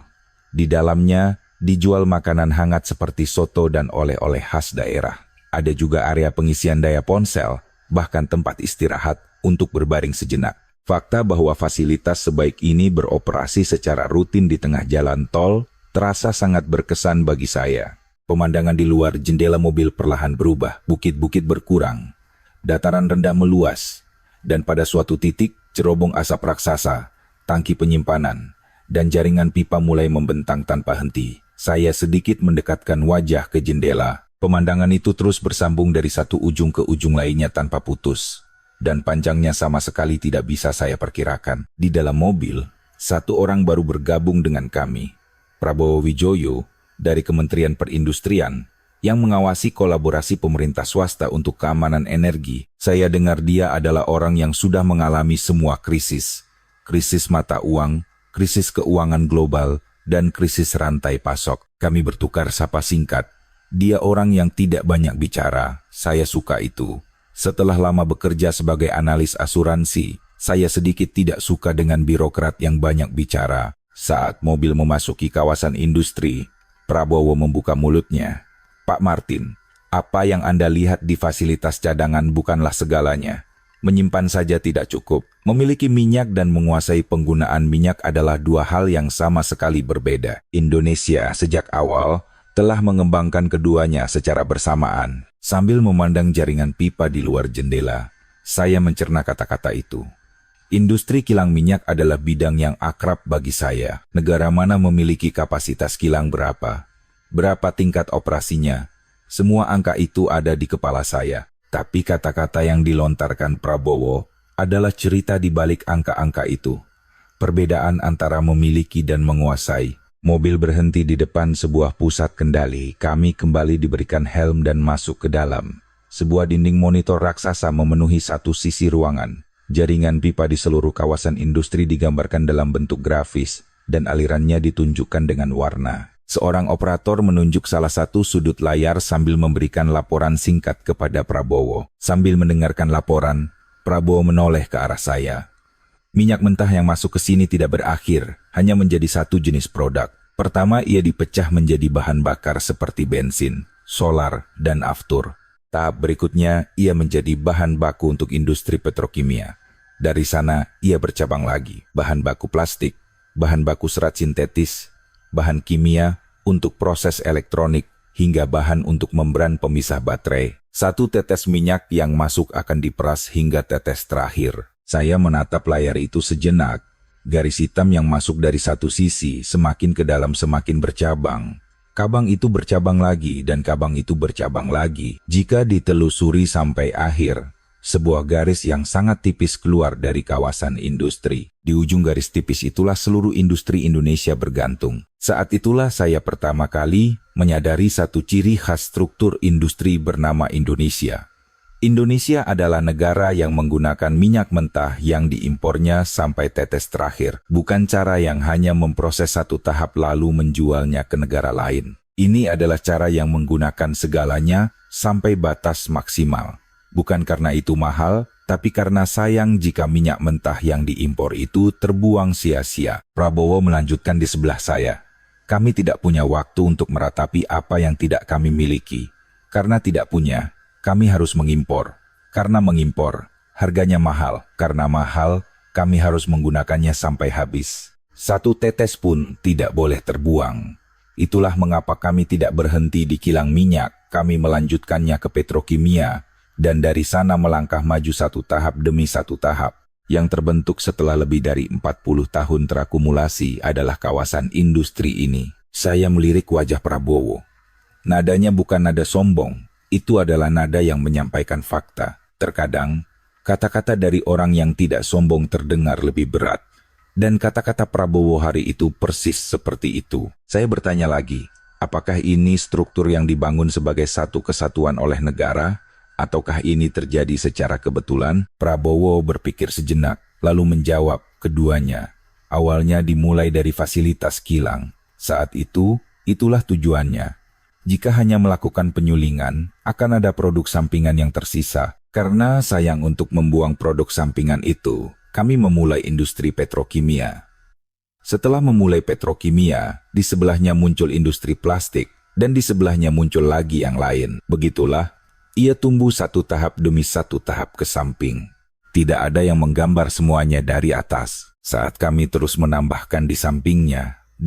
Di dalamnya dijual makanan hangat seperti soto dan oleh-oleh khas daerah. Ada juga area pengisian daya ponsel, bahkan tempat istirahat untuk berbaring sejenak. Fakta bahwa fasilitas sebaik ini beroperasi secara rutin di tengah jalan tol terasa sangat berkesan bagi saya. Pemandangan di luar jendela mobil perlahan berubah, bukit-bukit berkurang, dataran rendah meluas, dan pada suatu titik cerobong asap raksasa, tangki penyimpanan, dan jaringan pipa mulai membentang tanpa henti. Saya sedikit mendekatkan wajah ke jendela. Pemandangan itu terus bersambung dari satu ujung ke ujung lainnya tanpa putus, dan panjangnya sama sekali tidak bisa saya perkirakan. Di dalam mobil, 1 orang baru bergabung dengan kami, Prabowo Wijaya, dari Kementerian Perindustrian, yang mengawasi kolaborasi pemerintah swasta untuk keamanan energi. Saya dengar dia adalah orang yang sudah mengalami semua krisis. Krisis mata uang, krisis keuangan global, dan krisis rantai pasok. Kami bertukar sapa singkat. Dia orang yang tidak banyak bicara. Saya suka itu. Setelah lama bekerja sebagai analis asuransi, saya sedikit tidak suka dengan birokrat yang banyak bicara. Saat mobil memasuki kawasan industri, Prabowo membuka mulutnya. Pak Martin, apa yang Anda lihat di fasilitas cadangan bukanlah segalanya. Menyimpan saja tidak cukup. Memiliki minyak dan menguasai penggunaan minyak adalah 2 hal yang sama sekali berbeda. Indonesia sejak awal telah mengembangkan keduanya secara bersamaan. Sambil memandang jaringan pipa di luar jendela, saya mencerna kata-kata itu. Industri kilang minyak adalah bidang yang akrab bagi saya. Negara mana memiliki kapasitas kilang berapa? Berapa tingkat operasinya? Semua angka itu ada di kepala saya. Tapi kata-kata yang dilontarkan Prabowo adalah cerita di balik angka-angka itu. Perbedaan antara memiliki dan menguasai. Mobil berhenti di depan sebuah pusat kendali. Kami kembali diberikan helm dan masuk ke dalam. Sebuah dinding monitor raksasa memenuhi satu sisi ruangan. Jaringan pipa di seluruh kawasan industri digambarkan dalam bentuk grafis, dan alirannya ditunjukkan dengan warna. Seorang operator menunjuk salah satu sudut layar sambil memberikan laporan singkat kepada Prabowo. Sambil mendengarkan laporan, Prabowo menoleh ke arah saya. Minyak mentah yang masuk ke sini tidak berakhir, hanya menjadi 1 jenis produk. Pertama, ia dipecah menjadi bahan bakar seperti bensin, solar, dan aftur. Tahap berikutnya, ia menjadi bahan baku untuk industri petrokimia. Dari sana, ia bercabang lagi, bahan baku plastik, bahan baku serat sintetis, bahan kimia untuk proses elektronik, hingga bahan untuk membran pemisah baterai. 1 tetes minyak yang masuk akan diperas hingga tetes terakhir. Saya menatap layar itu sejenak. Garis hitam yang masuk dari satu sisi semakin ke dalam semakin bercabang. Cabang itu bercabang lagi dan cabang itu bercabang lagi. Jika ditelusuri sampai akhir, sebuah garis yang sangat tipis keluar dari kawasan industri. Di ujung garis tipis itulah seluruh industri Indonesia bergantung. Saat itulah saya pertama kali menyadari satu ciri khas struktur industri bernama Indonesia. Indonesia adalah negara yang menggunakan minyak mentah yang diimpornya sampai tetes terakhir, bukan cara yang hanya memproses satu tahap lalu menjualnya ke negara lain. Ini adalah cara yang menggunakan segalanya sampai batas maksimal. Bukan karena itu mahal, tapi karena sayang jika minyak mentah yang diimpor itu terbuang sia-sia. Prabowo melanjutkan di sebelah saya. Kami tidak punya waktu untuk meratapi apa yang tidak kami miliki. Karena tidak punya, kami harus mengimpor. Karena mengimpor, harganya mahal. Karena mahal, kami harus menggunakannya sampai habis. 1 tetes pun tidak boleh terbuang. Itulah mengapa kami tidak berhenti di kilang minyak. Kami melanjutkannya ke petrokimia, dan dari sana melangkah maju 1 tahap demi 1 tahap. Yang terbentuk setelah lebih dari 40 tahun terakumulasi adalah kawasan industri ini. Saya melirik wajah Prabowo. Nadanya bukan nada sombong, itu adalah nada yang menyampaikan fakta. Terkadang, kata-kata dari orang yang tidak sombong terdengar lebih berat. Dan kata-kata Prabowo hari itu persis seperti itu. Saya bertanya lagi, apakah ini struktur yang dibangun sebagai satu kesatuan oleh negara? Ataukah ini terjadi secara kebetulan? Prabowo berpikir sejenak, lalu menjawab, keduanya. Awalnya dimulai dari fasilitas kilang. Saat itu, itulah tujuannya. Jika hanya melakukan penyulingan, akan ada produk sampingan yang tersisa. Karena sayang untuk membuang produk sampingan itu, kami memulai industri petrokimia. Setelah memulai petrokimia, di sebelahnya muncul industri plastik, dan di sebelahnya muncul lagi yang lain. Begitulah, ia tumbuh satu tahap demi satu tahap ke samping. Tidak ada yang menggambar semuanya dari atas. Saat kami terus menambahkan di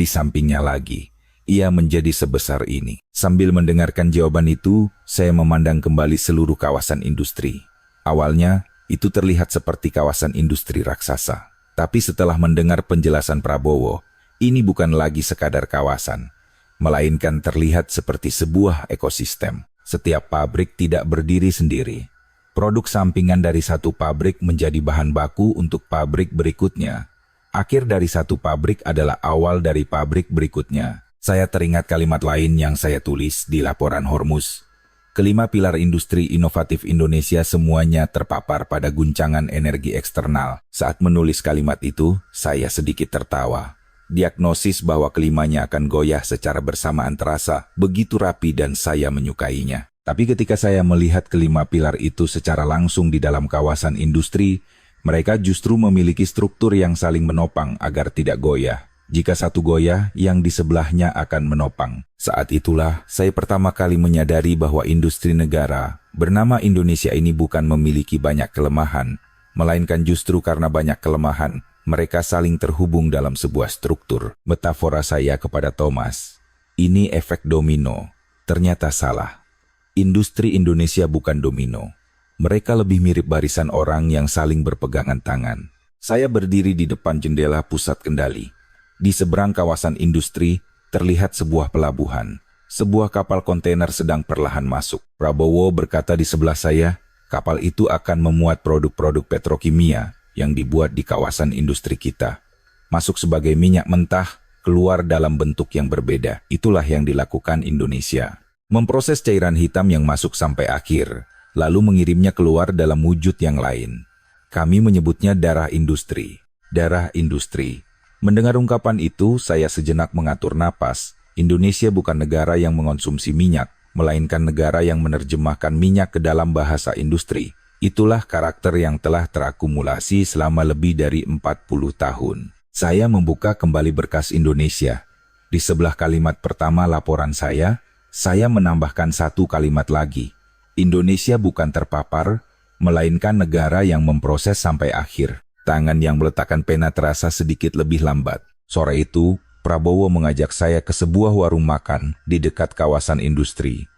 sampingnya lagi. Ia menjadi sebesar ini. Sambil mendengarkan jawaban itu, saya memandang kembali seluruh kawasan industri. Awalnya, itu terlihat seperti kawasan industri raksasa. Tapi setelah mendengar penjelasan Prabowo, ini bukan lagi sekadar kawasan, melainkan terlihat seperti sebuah ekosistem. Setiap pabrik tidak berdiri sendiri. Produk sampingan dari satu pabrik menjadi bahan baku untuk pabrik berikutnya. Akhir dari satu pabrik adalah awal dari pabrik berikutnya. Saya teringat kalimat lain yang saya tulis di laporan Hormuz. Kelima pilar industri inovatif Indonesia semuanya terpapar pada guncangan energi eksternal. Saat menulis kalimat itu, saya sedikit tertawa. Diagnosis bahwa kelimanya akan goyah secara bersamaan terasa begitu rapi dan saya menyukainya. Tapi ketika saya melihat kelima pilar itu secara langsung di dalam kawasan industri, mereka justru memiliki struktur yang saling menopang agar tidak goyah. Jika satu goyah, yang di sebelahnya akan menopang. Saat itulah saya pertama kali menyadari bahwa industri negara bernama Indonesia ini bukan memiliki banyak kelemahan, melainkan justru karena banyak kelemahan, mereka saling terhubung dalam sebuah struktur. Metafora saya kepada Thomas, ini efek domino. Ternyata salah. Industri Indonesia bukan domino. Mereka lebih mirip barisan orang yang saling berpegangan tangan. Saya berdiri di depan jendela pusat kendali. Di seberang kawasan industri, terlihat sebuah pelabuhan. Sebuah kapal kontainer sedang perlahan masuk. Prabowo berkata di sebelah saya, kapal itu akan memuat produk-produk petrokimia yang dibuat di kawasan industri kita. Masuk sebagai minyak mentah, keluar dalam bentuk yang berbeda. Itulah yang dilakukan Indonesia. Memproses cairan hitam yang masuk sampai akhir, lalu mengirimnya keluar dalam wujud yang lain. Kami menyebutnya darah industri. Darah industri. Mendengar ungkapan itu, saya sejenak mengatur napas. Indonesia bukan negara yang mengonsumsi minyak, melainkan negara yang menerjemahkan minyak ke dalam bahasa industri. Itulah karakter yang telah terakumulasi selama lebih dari 40 tahun. Saya membuka kembali berkas Indonesia. Di sebelah kalimat pertama laporan saya menambahkan satu kalimat lagi. Indonesia bukan terpapar, melainkan negara yang memproses sampai akhir. Tangan yang meletakkan pena terasa sedikit lebih lambat. Sore itu, Prabowo mengajak saya ke sebuah warung makan di dekat kawasan industri.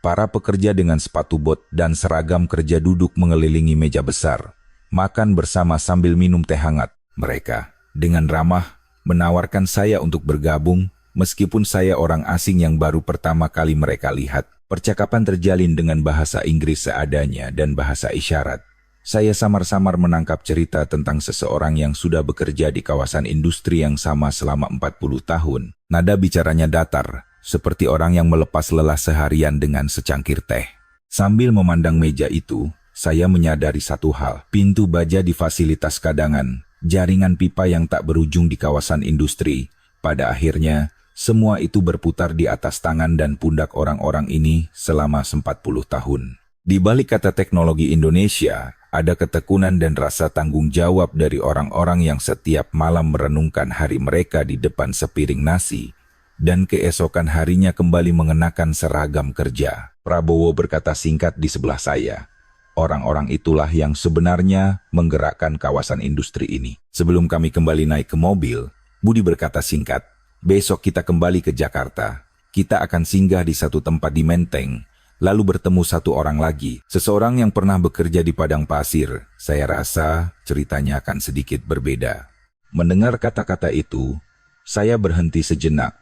Para pekerja dengan sepatu bot dan seragam kerja duduk mengelilingi meja besar. Makan bersama sambil minum teh hangat. Mereka, dengan ramah, menawarkan saya untuk bergabung, meskipun saya orang asing yang baru pertama kali mereka lihat. Percakapan terjalin dengan bahasa Inggris seadanya dan bahasa isyarat. Saya samar-samar menangkap cerita tentang seseorang yang sudah bekerja di kawasan industri yang sama selama 40 tahun. Nada bicaranya datar, seperti orang yang melepas lelah seharian dengan secangkir teh. Sambil memandang meja itu, saya menyadari satu hal. Pintu baja di fasilitas kadangan, jaringan pipa yang tak berujung di kawasan industri. Pada akhirnya, semua itu berputar di atas tangan dan pundak orang-orang ini selama 40 tahun. Di balik kata teknologi Indonesia, ada ketekunan dan rasa tanggung jawab dari orang-orang yang setiap malam merenungkan hari mereka di depan sepiring nasi, dan keesokan harinya kembali mengenakan seragam kerja. Prabowo berkata singkat di sebelah saya. Orang-orang itulah yang sebenarnya menggerakkan kawasan industri ini. Sebelum kami kembali naik ke mobil, Budi berkata singkat, besok kita kembali ke Jakarta. Kita akan singgah di satu tempat di Menteng, lalu bertemu satu orang lagi, seseorang yang pernah bekerja di padang pasir. Saya rasa ceritanya akan sedikit berbeda. Mendengar kata-kata itu, saya berhenti sejenak.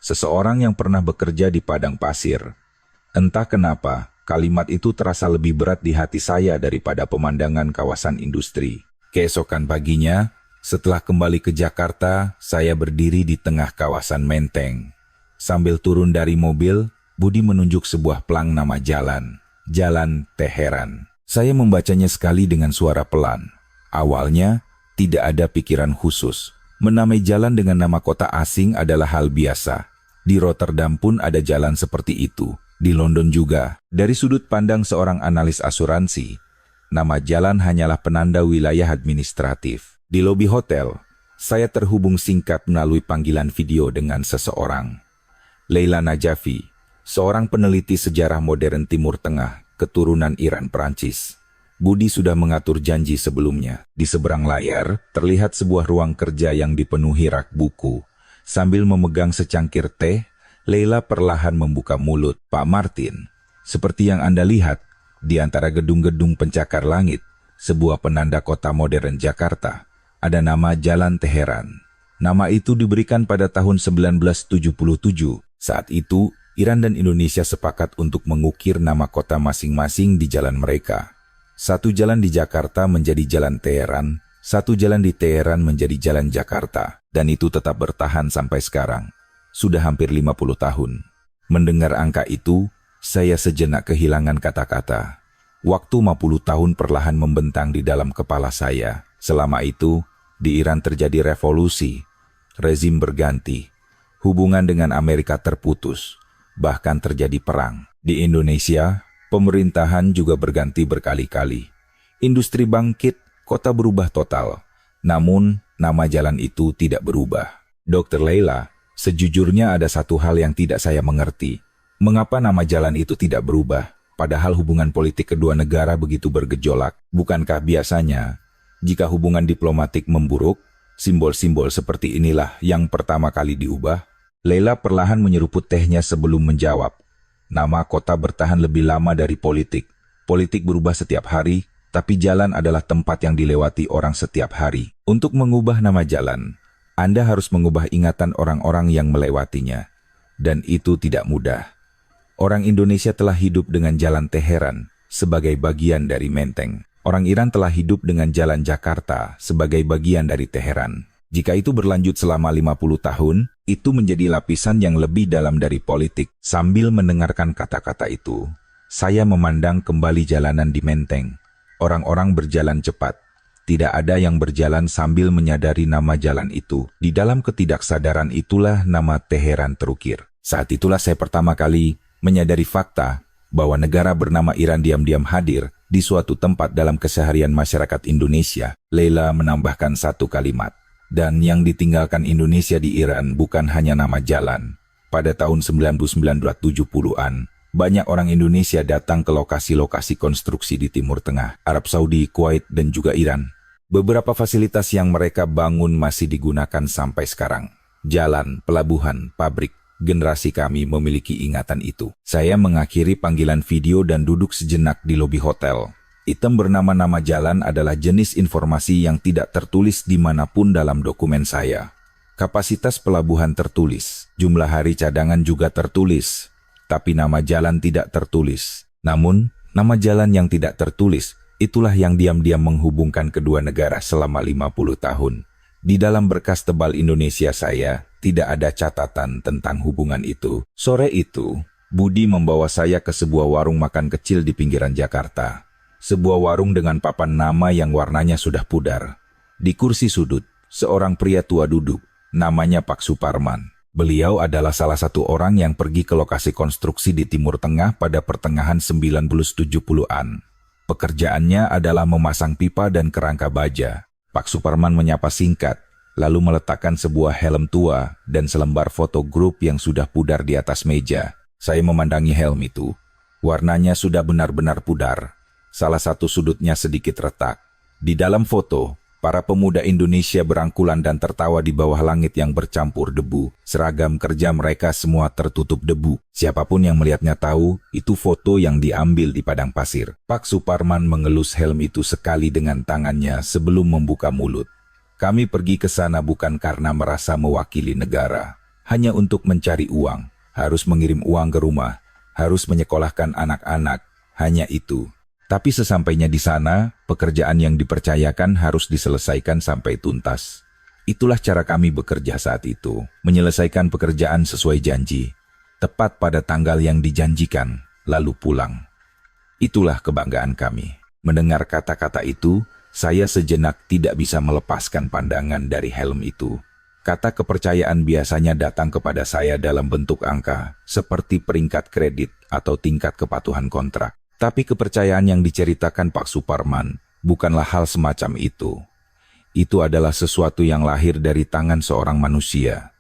seseorang yang pernah bekerja di padang pasir. Entah kenapa, kalimat itu terasa lebih berat di hati saya daripada pemandangan kawasan industri. Keesokan paginya, setelah kembali ke Jakarta, saya berdiri di tengah kawasan Menteng. Sambil turun dari mobil, Budi menunjuk sebuah plang nama jalan, Jalan Teheran. Saya membacanya sekali dengan suara pelan. Awalnya, tidak ada pikiran khusus. Menamai jalan dengan nama kota asing adalah hal biasa. Di Rotterdam pun ada jalan seperti itu. Di London juga. Dari sudut pandang seorang analis asuransi, nama jalan hanyalah penanda wilayah administratif. Di lobi hotel, saya terhubung singkat melalui panggilan video dengan seseorang. Leila Najafi, seorang peneliti sejarah modern Timur Tengah, keturunan Iran Perancis. Budi sudah mengatur janji sebelumnya. Di seberang layar, terlihat sebuah ruang kerja yang dipenuhi rak buku. Sambil memegang secangkir teh, Leila perlahan membuka mulut. Pak Martin, seperti yang Anda lihat, di antara gedung-gedung pencakar langit, sebuah penanda kota modern Jakarta, ada nama Jalan Teheran. Nama itu diberikan pada tahun 1977. Saat itu, Iran dan Indonesia sepakat untuk mengukir nama kota masing-masing di jalan mereka. Satu jalan di Jakarta menjadi Jalan Teheran, satu jalan di Teheran menjadi Jalan Jakarta, dan itu tetap bertahan sampai sekarang. Sudah hampir 50 tahun. Mendengar angka itu, saya sejenak kehilangan kata-kata. Waktu 50 tahun perlahan membentang di dalam kepala saya. Selama itu, di Iran terjadi revolusi, rezim berganti, hubungan dengan Amerika terputus, bahkan terjadi perang. Di Indonesia, pemerintahan juga berganti berkali-kali. Industri bangkit, kota berubah total. Namun, nama jalan itu tidak berubah. Dr. Leila, sejujurnya ada satu hal yang tidak saya mengerti. Mengapa nama jalan itu tidak berubah? Padahal hubungan politik kedua negara begitu bergejolak. Bukankah biasanya, jika hubungan diplomatik memburuk, simbol-simbol seperti inilah yang pertama kali diubah? Leila perlahan menyeruput tehnya sebelum menjawab. Nama kota bertahan lebih lama dari politik. Politik berubah setiap hari, tapi jalan adalah tempat yang dilewati orang setiap hari. Untuk mengubah nama jalan, Anda harus mengubah ingatan orang-orang yang melewatinya. Dan itu tidak mudah. Orang Indonesia telah hidup dengan Jalan Teheran sebagai bagian dari Menteng. Orang Iran telah hidup dengan Jalan Jakarta sebagai bagian dari Teheran. Jika itu berlanjut selama 50 tahun, itu menjadi lapisan yang lebih dalam dari politik. Sambil mendengarkan kata-kata itu, saya memandang kembali jalanan di Menteng. Orang-orang berjalan cepat. Tidak ada yang berjalan sambil menyadari nama jalan itu. Di dalam ketidaksadaran itulah nama Teheran terukir. Saat itulah saya pertama kali menyadari fakta bahwa negara bernama Iran diam-diam hadir di suatu tempat dalam keseharian masyarakat Indonesia. Leila menambahkan satu kalimat. Dan yang ditinggalkan Indonesia di Iran bukan hanya nama jalan. Pada tahun 1970-an, banyak orang Indonesia datang ke lokasi-lokasi konstruksi di Timur Tengah, Arab Saudi, Kuwait, dan juga Iran. Beberapa fasilitas yang mereka bangun masih digunakan sampai sekarang. Jalan, pelabuhan, pabrik, generasi kami memiliki ingatan itu. Saya mengakhiri panggilan video dan duduk sejenak di lobi hotel. Item bernama nama jalan adalah jenis informasi yang tidak tertulis dimanapun dalam dokumen saya. Kapasitas pelabuhan tertulis, jumlah hari cadangan juga tertulis, tapi nama jalan tidak tertulis. Namun, nama jalan yang tidak tertulis, itulah yang diam-diam menghubungkan kedua negara selama 50 tahun. Di dalam berkas tebal Indonesia saya, tidak ada catatan tentang hubungan itu. Sore itu, Budi membawa saya ke sebuah warung makan kecil di pinggiran Jakarta. Sebuah warung dengan papan nama yang warnanya sudah pudar. Di kursi sudut, seorang pria tua duduk, namanya Pak Suparman. Beliau adalah salah satu orang yang pergi ke lokasi konstruksi di Timur Tengah pada pertengahan 1970-an. Pekerjaannya adalah memasang pipa dan kerangka baja. Pak Suparman menyapa singkat, lalu meletakkan sebuah helm tua dan selembar foto grup yang sudah pudar di atas meja. Saya memandangi helm itu. Warnanya sudah benar-benar pudar. Salah satu sudutnya sedikit retak. Di dalam foto, para pemuda Indonesia berangkulan dan tertawa di bawah langit yang bercampur debu. Seragam kerja mereka semua tertutup debu. Siapapun yang melihatnya tahu, itu foto yang diambil di padang pasir. Pak Suparman mengelus helm itu sekali dengan tangannya sebelum membuka mulut. Kami pergi ke sana bukan karena merasa mewakili negara. hanya untuk mencari uang, harus mengirim uang ke rumah, harus menyekolahkan anak-anak, hanya itu. Tapi sesampainya di sana, pekerjaan yang dipercayakan harus diselesaikan sampai tuntas. Itulah cara kami bekerja saat itu, menyelesaikan pekerjaan sesuai janji, tepat pada tanggal yang dijanjikan, lalu pulang. Itulah kebanggaan kami. Mendengar kata-kata itu, saya sejenak tidak bisa melepaskan pandangan dari helm itu. Kata kepercayaan biasanya datang kepada saya dalam bentuk angka, seperti peringkat kredit atau tingkat kepatuhan kontrak. Tapi kepercayaan yang diceritakan Pak Suparman bukanlah hal semacam itu. Itu adalah sesuatu yang lahir dari tangan seorang manusia.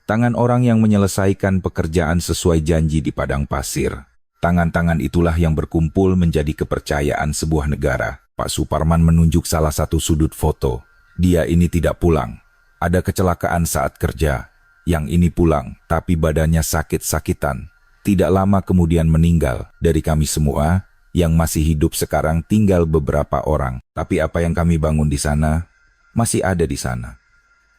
Tangan orang yang menyelesaikan pekerjaan sesuai janji di padang pasir. Tangan-tangan itulah yang berkumpul menjadi kepercayaan sebuah negara. Pak Suparman menunjuk salah satu sudut foto. Dia ini tidak pulang. Ada kecelakaan saat kerja. Yang ini pulang, tapi badannya sakit-sakitan. Tidak lama kemudian meninggal. Dari kami semua, yang masih hidup sekarang tinggal beberapa orang. Tapi apa yang kami bangun di sana, masih ada di sana.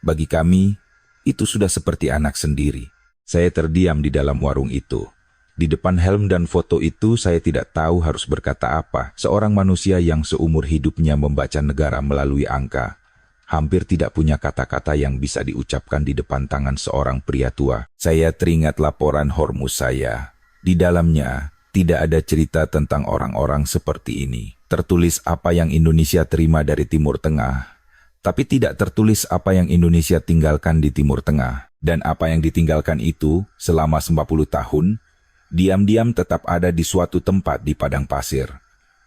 Bagi kami, itu sudah seperti anak sendiri. Saya terdiam di dalam warung itu. Di depan helm dan foto itu saya tidak tahu harus berkata apa. Seorang manusia yang seumur hidupnya membaca negara melalui angka, hampir tidak punya kata-kata yang bisa diucapkan di depan tangan seorang pria tua. Saya teringat laporan Hormuz saya. Di dalamnya, tidak ada cerita tentang orang-orang seperti ini. Tertulis apa yang Indonesia terima dari Timur Tengah, tapi tidak tertulis apa yang Indonesia tinggalkan di Timur Tengah. Dan apa yang ditinggalkan itu selama 90 tahun, diam-diam tetap ada di suatu tempat di padang pasir.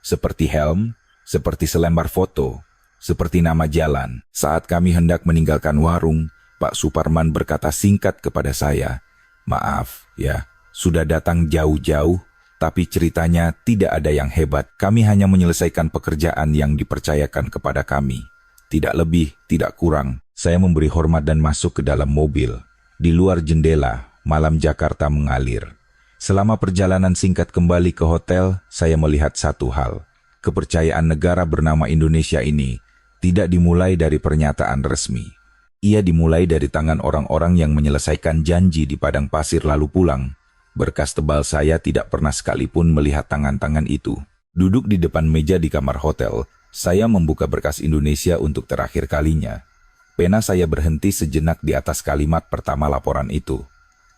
Seperti helm, seperti selembar foto, seperti nama jalan. Saat kami hendak meninggalkan warung, Pak Suparman berkata singkat kepada saya, "Maaf ya, sudah datang jauh-jauh, tapi ceritanya tidak ada yang hebat. Kami hanya menyelesaikan pekerjaan yang dipercayakan kepada kami. Tidak lebih, tidak kurang." Saya memberi hormat dan masuk ke dalam mobil. Di luar jendela, malam Jakarta mengalir. Selama perjalanan singkat kembali ke hotel, saya melihat satu hal. Kepercayaan negara bernama Indonesia ini tidak dimulai dari pernyataan resmi. Ia dimulai dari tangan orang-orang yang menyelesaikan janji di padang pasir lalu pulang. Berkas tebal saya tidak pernah sekalipun melihat tangan-tangan itu. Duduk di depan meja di kamar hotel, saya membuka berkas Indonesia untuk terakhir kalinya. Pena saya berhenti sejenak di atas kalimat pertama laporan itu.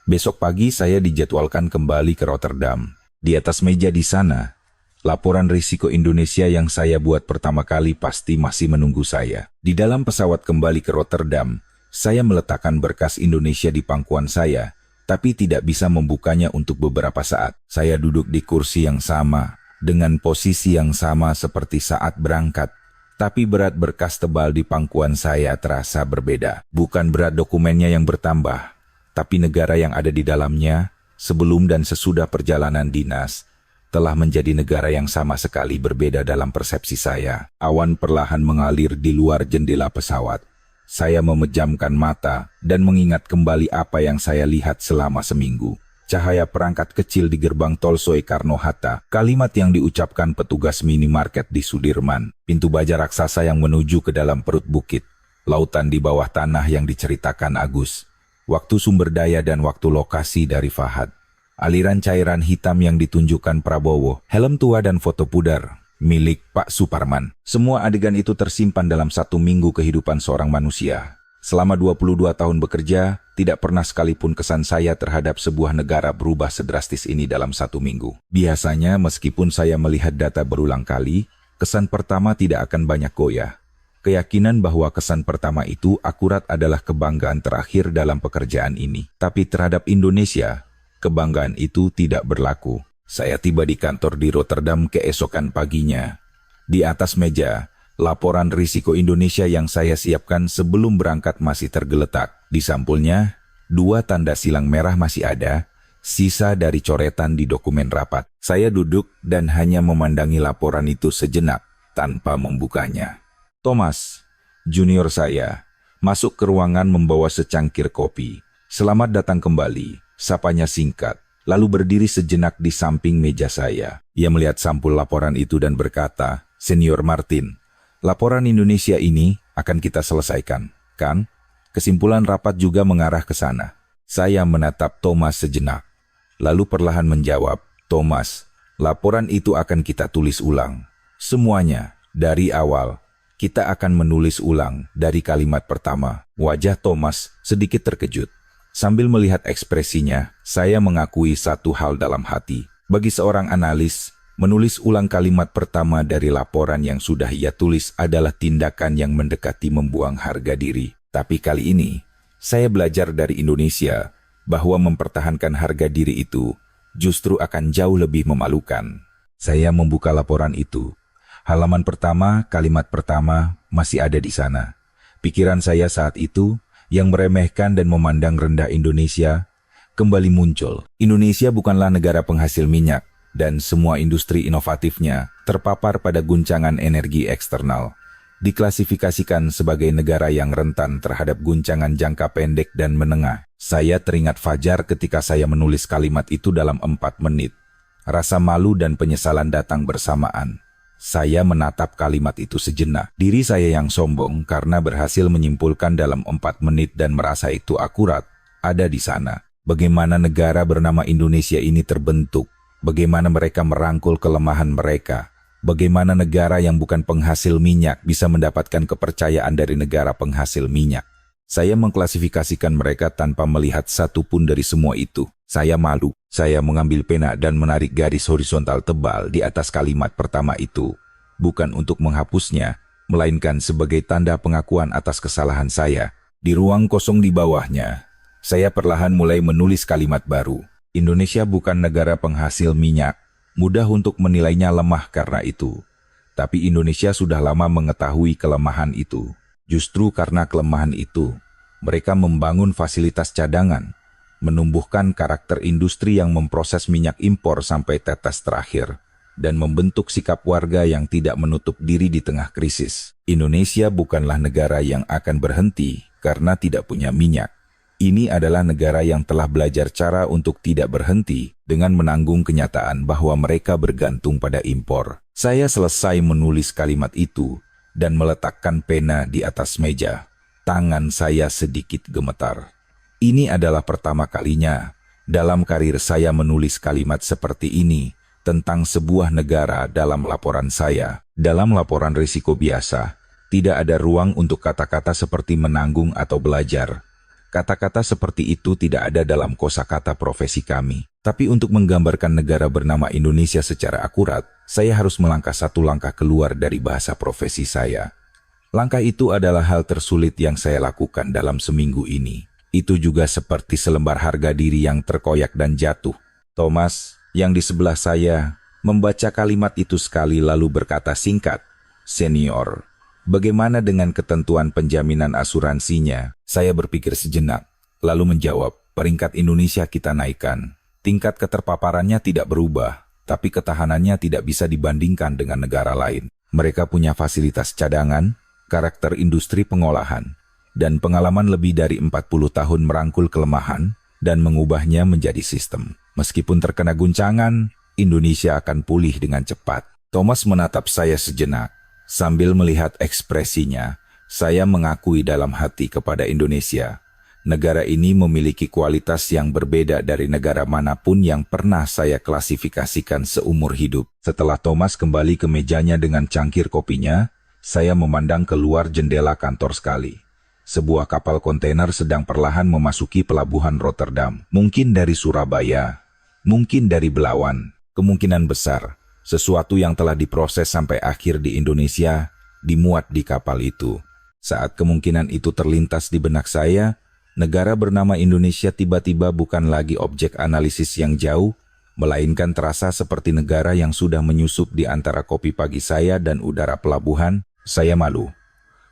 Besok pagi saya dijadwalkan kembali ke Rotterdam. Di atas meja di sana, laporan risiko Indonesia yang saya buat pertama kali pasti masih menunggu saya. Di dalam pesawat kembali ke Rotterdam, saya meletakkan berkas Indonesia di pangkuan saya, tapi tidak bisa membukanya untuk beberapa saat. Saya duduk di kursi yang sama, dengan posisi yang sama seperti saat berangkat. Tapi berat berkas tebal di pangkuan saya terasa berbeda. Bukan berat dokumennya yang bertambah, tapi negara yang ada di dalamnya, sebelum dan sesudah perjalanan dinas, telah menjadi negara yang sama sekali berbeda dalam persepsi saya. Awan perlahan mengalir di luar jendela pesawat. Saya memejamkan mata dan mengingat kembali apa yang saya lihat selama seminggu. Cahaya perangkat kecil di gerbang tol Soekarno-Hatta, kalimat yang diucapkan petugas minimarket di Sudirman, pintu baja raksasa yang menuju ke dalam perut bukit, lautan di bawah tanah yang diceritakan Agus, waktu sumber daya dan waktu lokasi dari Fahad, aliran cairan hitam yang ditunjukkan Prabowo, helm tua dan foto pudar milik Pak Suparman. Semua adegan itu tersimpan dalam 1 minggu kehidupan seorang manusia. Selama 22 tahun bekerja, tidak pernah sekalipun kesan saya terhadap sebuah negara berubah sedrastis ini dalam 1 minggu. Biasanya meskipun saya melihat data berulang kali, kesan pertama tidak akan banyak goyah. Keyakinan bahwa kesan pertama itu akurat adalah kebanggaan terakhir dalam pekerjaan ini. Tapi terhadap Indonesia, kebanggaan itu tidak berlaku. Saya tiba di kantor di Rotterdam keesokan paginya. Di atas meja, laporan risiko Indonesia yang saya siapkan sebelum berangkat masih tergeletak. Di sampulnya, 2 tanda silang merah masih ada, sisa dari coretan di dokumen rapat. Saya duduk dan hanya memandangi laporan itu sejenak tanpa membukanya. Thomas, junior saya, masuk ke ruangan membawa secangkir kopi. "Selamat datang kembali," sapanya singkat, lalu berdiri sejenak di samping meja saya. Ia melihat sampul laporan itu dan berkata, "Senior Martin, laporan Indonesia ini akan kita selesaikan, kan? Kesimpulan rapat juga mengarah ke sana." Saya menatap Thomas sejenak, lalu perlahan menjawab, "Thomas, laporan itu akan kita tulis ulang. Semuanya, dari awal. Kita akan menulis ulang dari kalimat pertama." Wajah Thomas sedikit terkejut. Sambil melihat ekspresinya, saya mengakui satu hal dalam hati. Bagi seorang analis, menulis ulang kalimat pertama dari laporan yang sudah ia tulis adalah tindakan yang mendekati membuang harga diri. Tapi kali ini, saya belajar dari Indonesia bahwa mempertahankan harga diri itu justru akan jauh lebih memalukan. Saya membuka laporan itu. Halaman pertama, kalimat pertama masih ada di sana. Pikiran saya saat itu, yang meremehkan dan memandang rendah Indonesia, kembali muncul. Indonesia bukanlah negara penghasil minyak, dan semua industri inovatifnya terpapar pada guncangan energi eksternal. Diklasifikasikan sebagai negara yang rentan terhadap guncangan jangka pendek dan menengah. Saya teringat fajar ketika saya menulis kalimat itu dalam 4 menit. Rasa malu dan penyesalan datang bersamaan. Saya menatap kalimat itu sejenak. Diri saya yang sombong karena berhasil menyimpulkan dalam 4 menit dan merasa itu akurat, ada di sana. Bagaimana negara bernama Indonesia ini terbentuk, bagaimana mereka merangkul kelemahan mereka, bagaimana negara yang bukan penghasil minyak bisa mendapatkan kepercayaan dari negara penghasil minyak. Saya mengklasifikasikan mereka tanpa melihat satu pun dari semua itu. Saya malu. Saya mengambil pena dan menarik garis horizontal tebal di atas kalimat pertama itu. Bukan untuk menghapusnya, melainkan sebagai tanda pengakuan atas kesalahan saya. Di ruang kosong di bawahnya, saya perlahan mulai menulis kalimat baru. Indonesia bukan negara penghasil minyak. Mudah untuk menilainya lemah karena itu. Tapi Indonesia sudah lama mengetahui kelemahan itu. Justru karena kelemahan itu, mereka membangun fasilitas cadangan, menumbuhkan karakter industri yang memproses minyak impor sampai tetes terakhir, dan membentuk sikap warga yang tidak menutup diri di tengah krisis. Indonesia bukanlah negara yang akan berhenti karena tidak punya minyak. Ini adalah negara yang telah belajar cara untuk tidak berhenti dengan menanggung kenyataan bahwa mereka bergantung pada impor. Saya selesai menulis kalimat itu dan meletakkan pena di atas meja. Tangan saya sedikit gemetar. Ini adalah pertama kalinya dalam karir saya menulis kalimat seperti ini tentang sebuah negara dalam laporan saya. Dalam laporan risiko biasa, tidak ada ruang untuk kata-kata seperti menanggung atau belajar. Kata-kata seperti itu tidak ada dalam kosakata profesi kami. Tapi untuk menggambarkan negara bernama Indonesia secara akurat, saya harus melangkah satu langkah keluar dari bahasa profesi saya. Langkah itu adalah hal tersulit yang saya lakukan dalam seminggu ini. Itu juga seperti selembar harga diri yang terkoyak dan jatuh. Thomas, yang di sebelah saya, membaca kalimat itu sekali lalu berkata singkat, "Senior, bagaimana dengan ketentuan penjaminan asuransinya?" Saya berpikir sejenak, lalu menjawab, "Peringkat Indonesia kita naikkan. Tingkat keterpaparannya tidak berubah, tapi ketahanannya tidak bisa dibandingkan dengan negara lain. Mereka punya fasilitas cadangan, karakter industri pengolahan, dan pengalaman lebih dari 40 tahun merangkul kelemahan dan mengubahnya menjadi sistem. Meskipun terkena guncangan, Indonesia akan pulih dengan cepat." Thomas menatap saya sejenak. Sambil melihat ekspresinya, saya mengakui dalam hati kepada Indonesia. Negara ini memiliki kualitas yang berbeda dari negara manapun yang pernah saya klasifikasikan seumur hidup. Setelah Thomas kembali ke mejanya dengan cangkir kopinya, saya memandang keluar jendela kantor sekali. Sebuah kapal kontainer sedang perlahan memasuki pelabuhan Rotterdam. Mungkin dari Surabaya, mungkin dari Belawan. Kemungkinan besar, sesuatu yang telah diproses sampai akhir di Indonesia dimuat di kapal itu. Saat kemungkinan itu terlintas di benak saya, negara bernama Indonesia tiba-tiba bukan lagi objek analisis yang jauh, melainkan terasa seperti negara yang sudah menyusup di antara kopi pagi saya dan udara pelabuhan. Saya malu.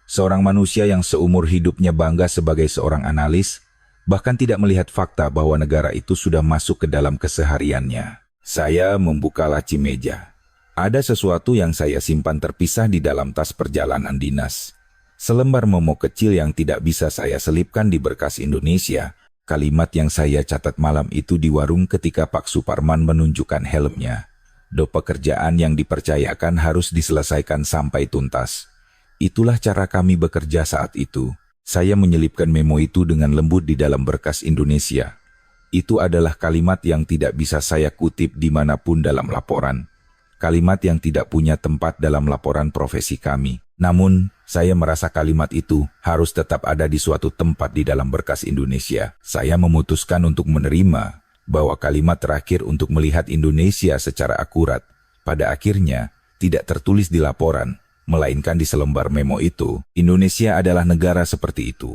Seorang manusia yang seumur hidupnya bangga sebagai seorang analis, bahkan tidak melihat fakta bahwa negara itu sudah masuk ke dalam kesehariannya. Saya membuka laci meja. Ada sesuatu yang saya simpan terpisah di dalam tas perjalanan dinas. Selembar memo kecil yang tidak bisa saya selipkan di berkas Indonesia. Kalimat yang saya catat malam itu di warung ketika Pak Suparman menunjukkan helmnya. Pekerjaan yang dipercayakan harus diselesaikan sampai tuntas. Itulah cara kami bekerja saat itu. Saya menyelipkan memo itu dengan lembut di dalam berkas Indonesia. Itu adalah kalimat yang tidak bisa saya kutip dimanapun dalam laporan. Kalimat yang tidak punya tempat dalam laporan profesi kami. Namun, saya merasa kalimat itu harus tetap ada di suatu tempat di dalam berkas Indonesia. Saya memutuskan untuk menerima bahwa kalimat terakhir untuk melihat Indonesia secara akurat pada akhirnya tidak tertulis di laporan, melainkan di selembar memo itu. Indonesia adalah negara seperti itu.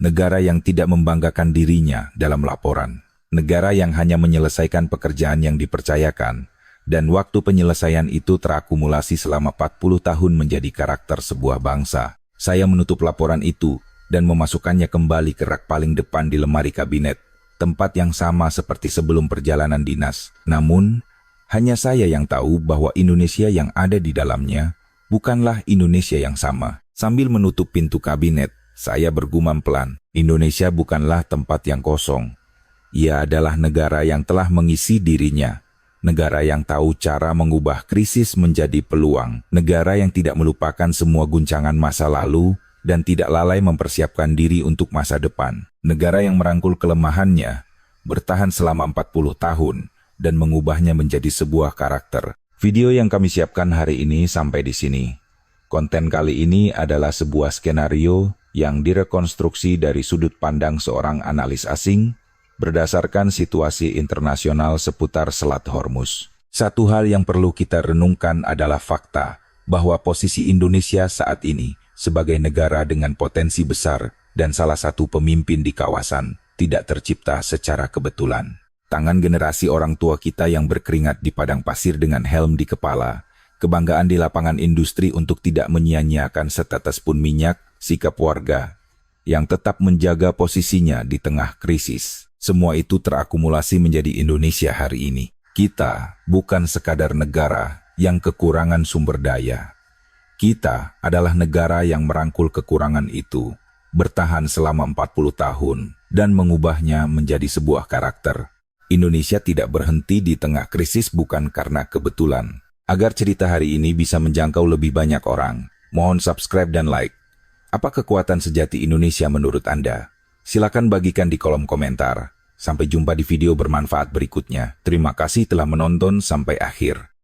Negara yang tidak membanggakan dirinya dalam laporan. Negara yang hanya menyelesaikan pekerjaan yang dipercayakan, dan waktu penyelesaian itu terakumulasi selama 40 tahun menjadi karakter sebuah bangsa. Saya menutup laporan itu dan memasukkannya kembali ke rak paling depan di lemari kabinet, tempat yang sama seperti sebelum perjalanan dinas. Namun, hanya saya yang tahu bahwa Indonesia yang ada di dalamnya bukanlah Indonesia yang sama. Sambil menutup pintu kabinet, saya bergumam pelan, Indonesia bukanlah tempat yang kosong. Ia adalah negara yang telah mengisi dirinya. Negara yang tahu cara mengubah krisis menjadi peluang. Negara yang tidak melupakan semua guncangan masa lalu dan tidak lalai mempersiapkan diri untuk masa depan. Negara yang merangkul kelemahannya, bertahan selama 40 tahun, dan mengubahnya menjadi sebuah karakter. Video yang kami siapkan hari ini sampai di sini. Konten kali ini adalah sebuah skenario yang direkonstruksi dari sudut pandang seorang analis asing berdasarkan situasi internasional seputar Selat Hormuz. Satu hal yang perlu kita renungkan adalah fakta bahwa posisi Indonesia saat ini sebagai negara dengan potensi besar dan salah satu pemimpin di kawasan tidak tercipta secara kebetulan. Tangan generasi orang tua kita yang berkeringat di padang pasir dengan helm di kepala, kebanggaan di lapangan industri untuk tidak menyia-nyiakan setetes pun minyak, sikap warga yang tetap menjaga posisinya di tengah krisis. Semua itu terakumulasi menjadi Indonesia hari ini. Kita bukan sekadar negara yang kekurangan sumber daya. Kita adalah negara yang merangkul kekurangan itu, bertahan selama 40 tahun, dan mengubahnya menjadi sebuah karakter. Indonesia tidak berhenti di tengah krisis bukan karena kebetulan. Agar cerita hari ini bisa menjangkau lebih banyak orang, mohon subscribe dan like. Apa kekuatan sejati Indonesia menurut Anda? Silakan bagikan di kolom komentar. Sampai jumpa di video bermanfaat berikutnya. Terima kasih telah menonton sampai akhir.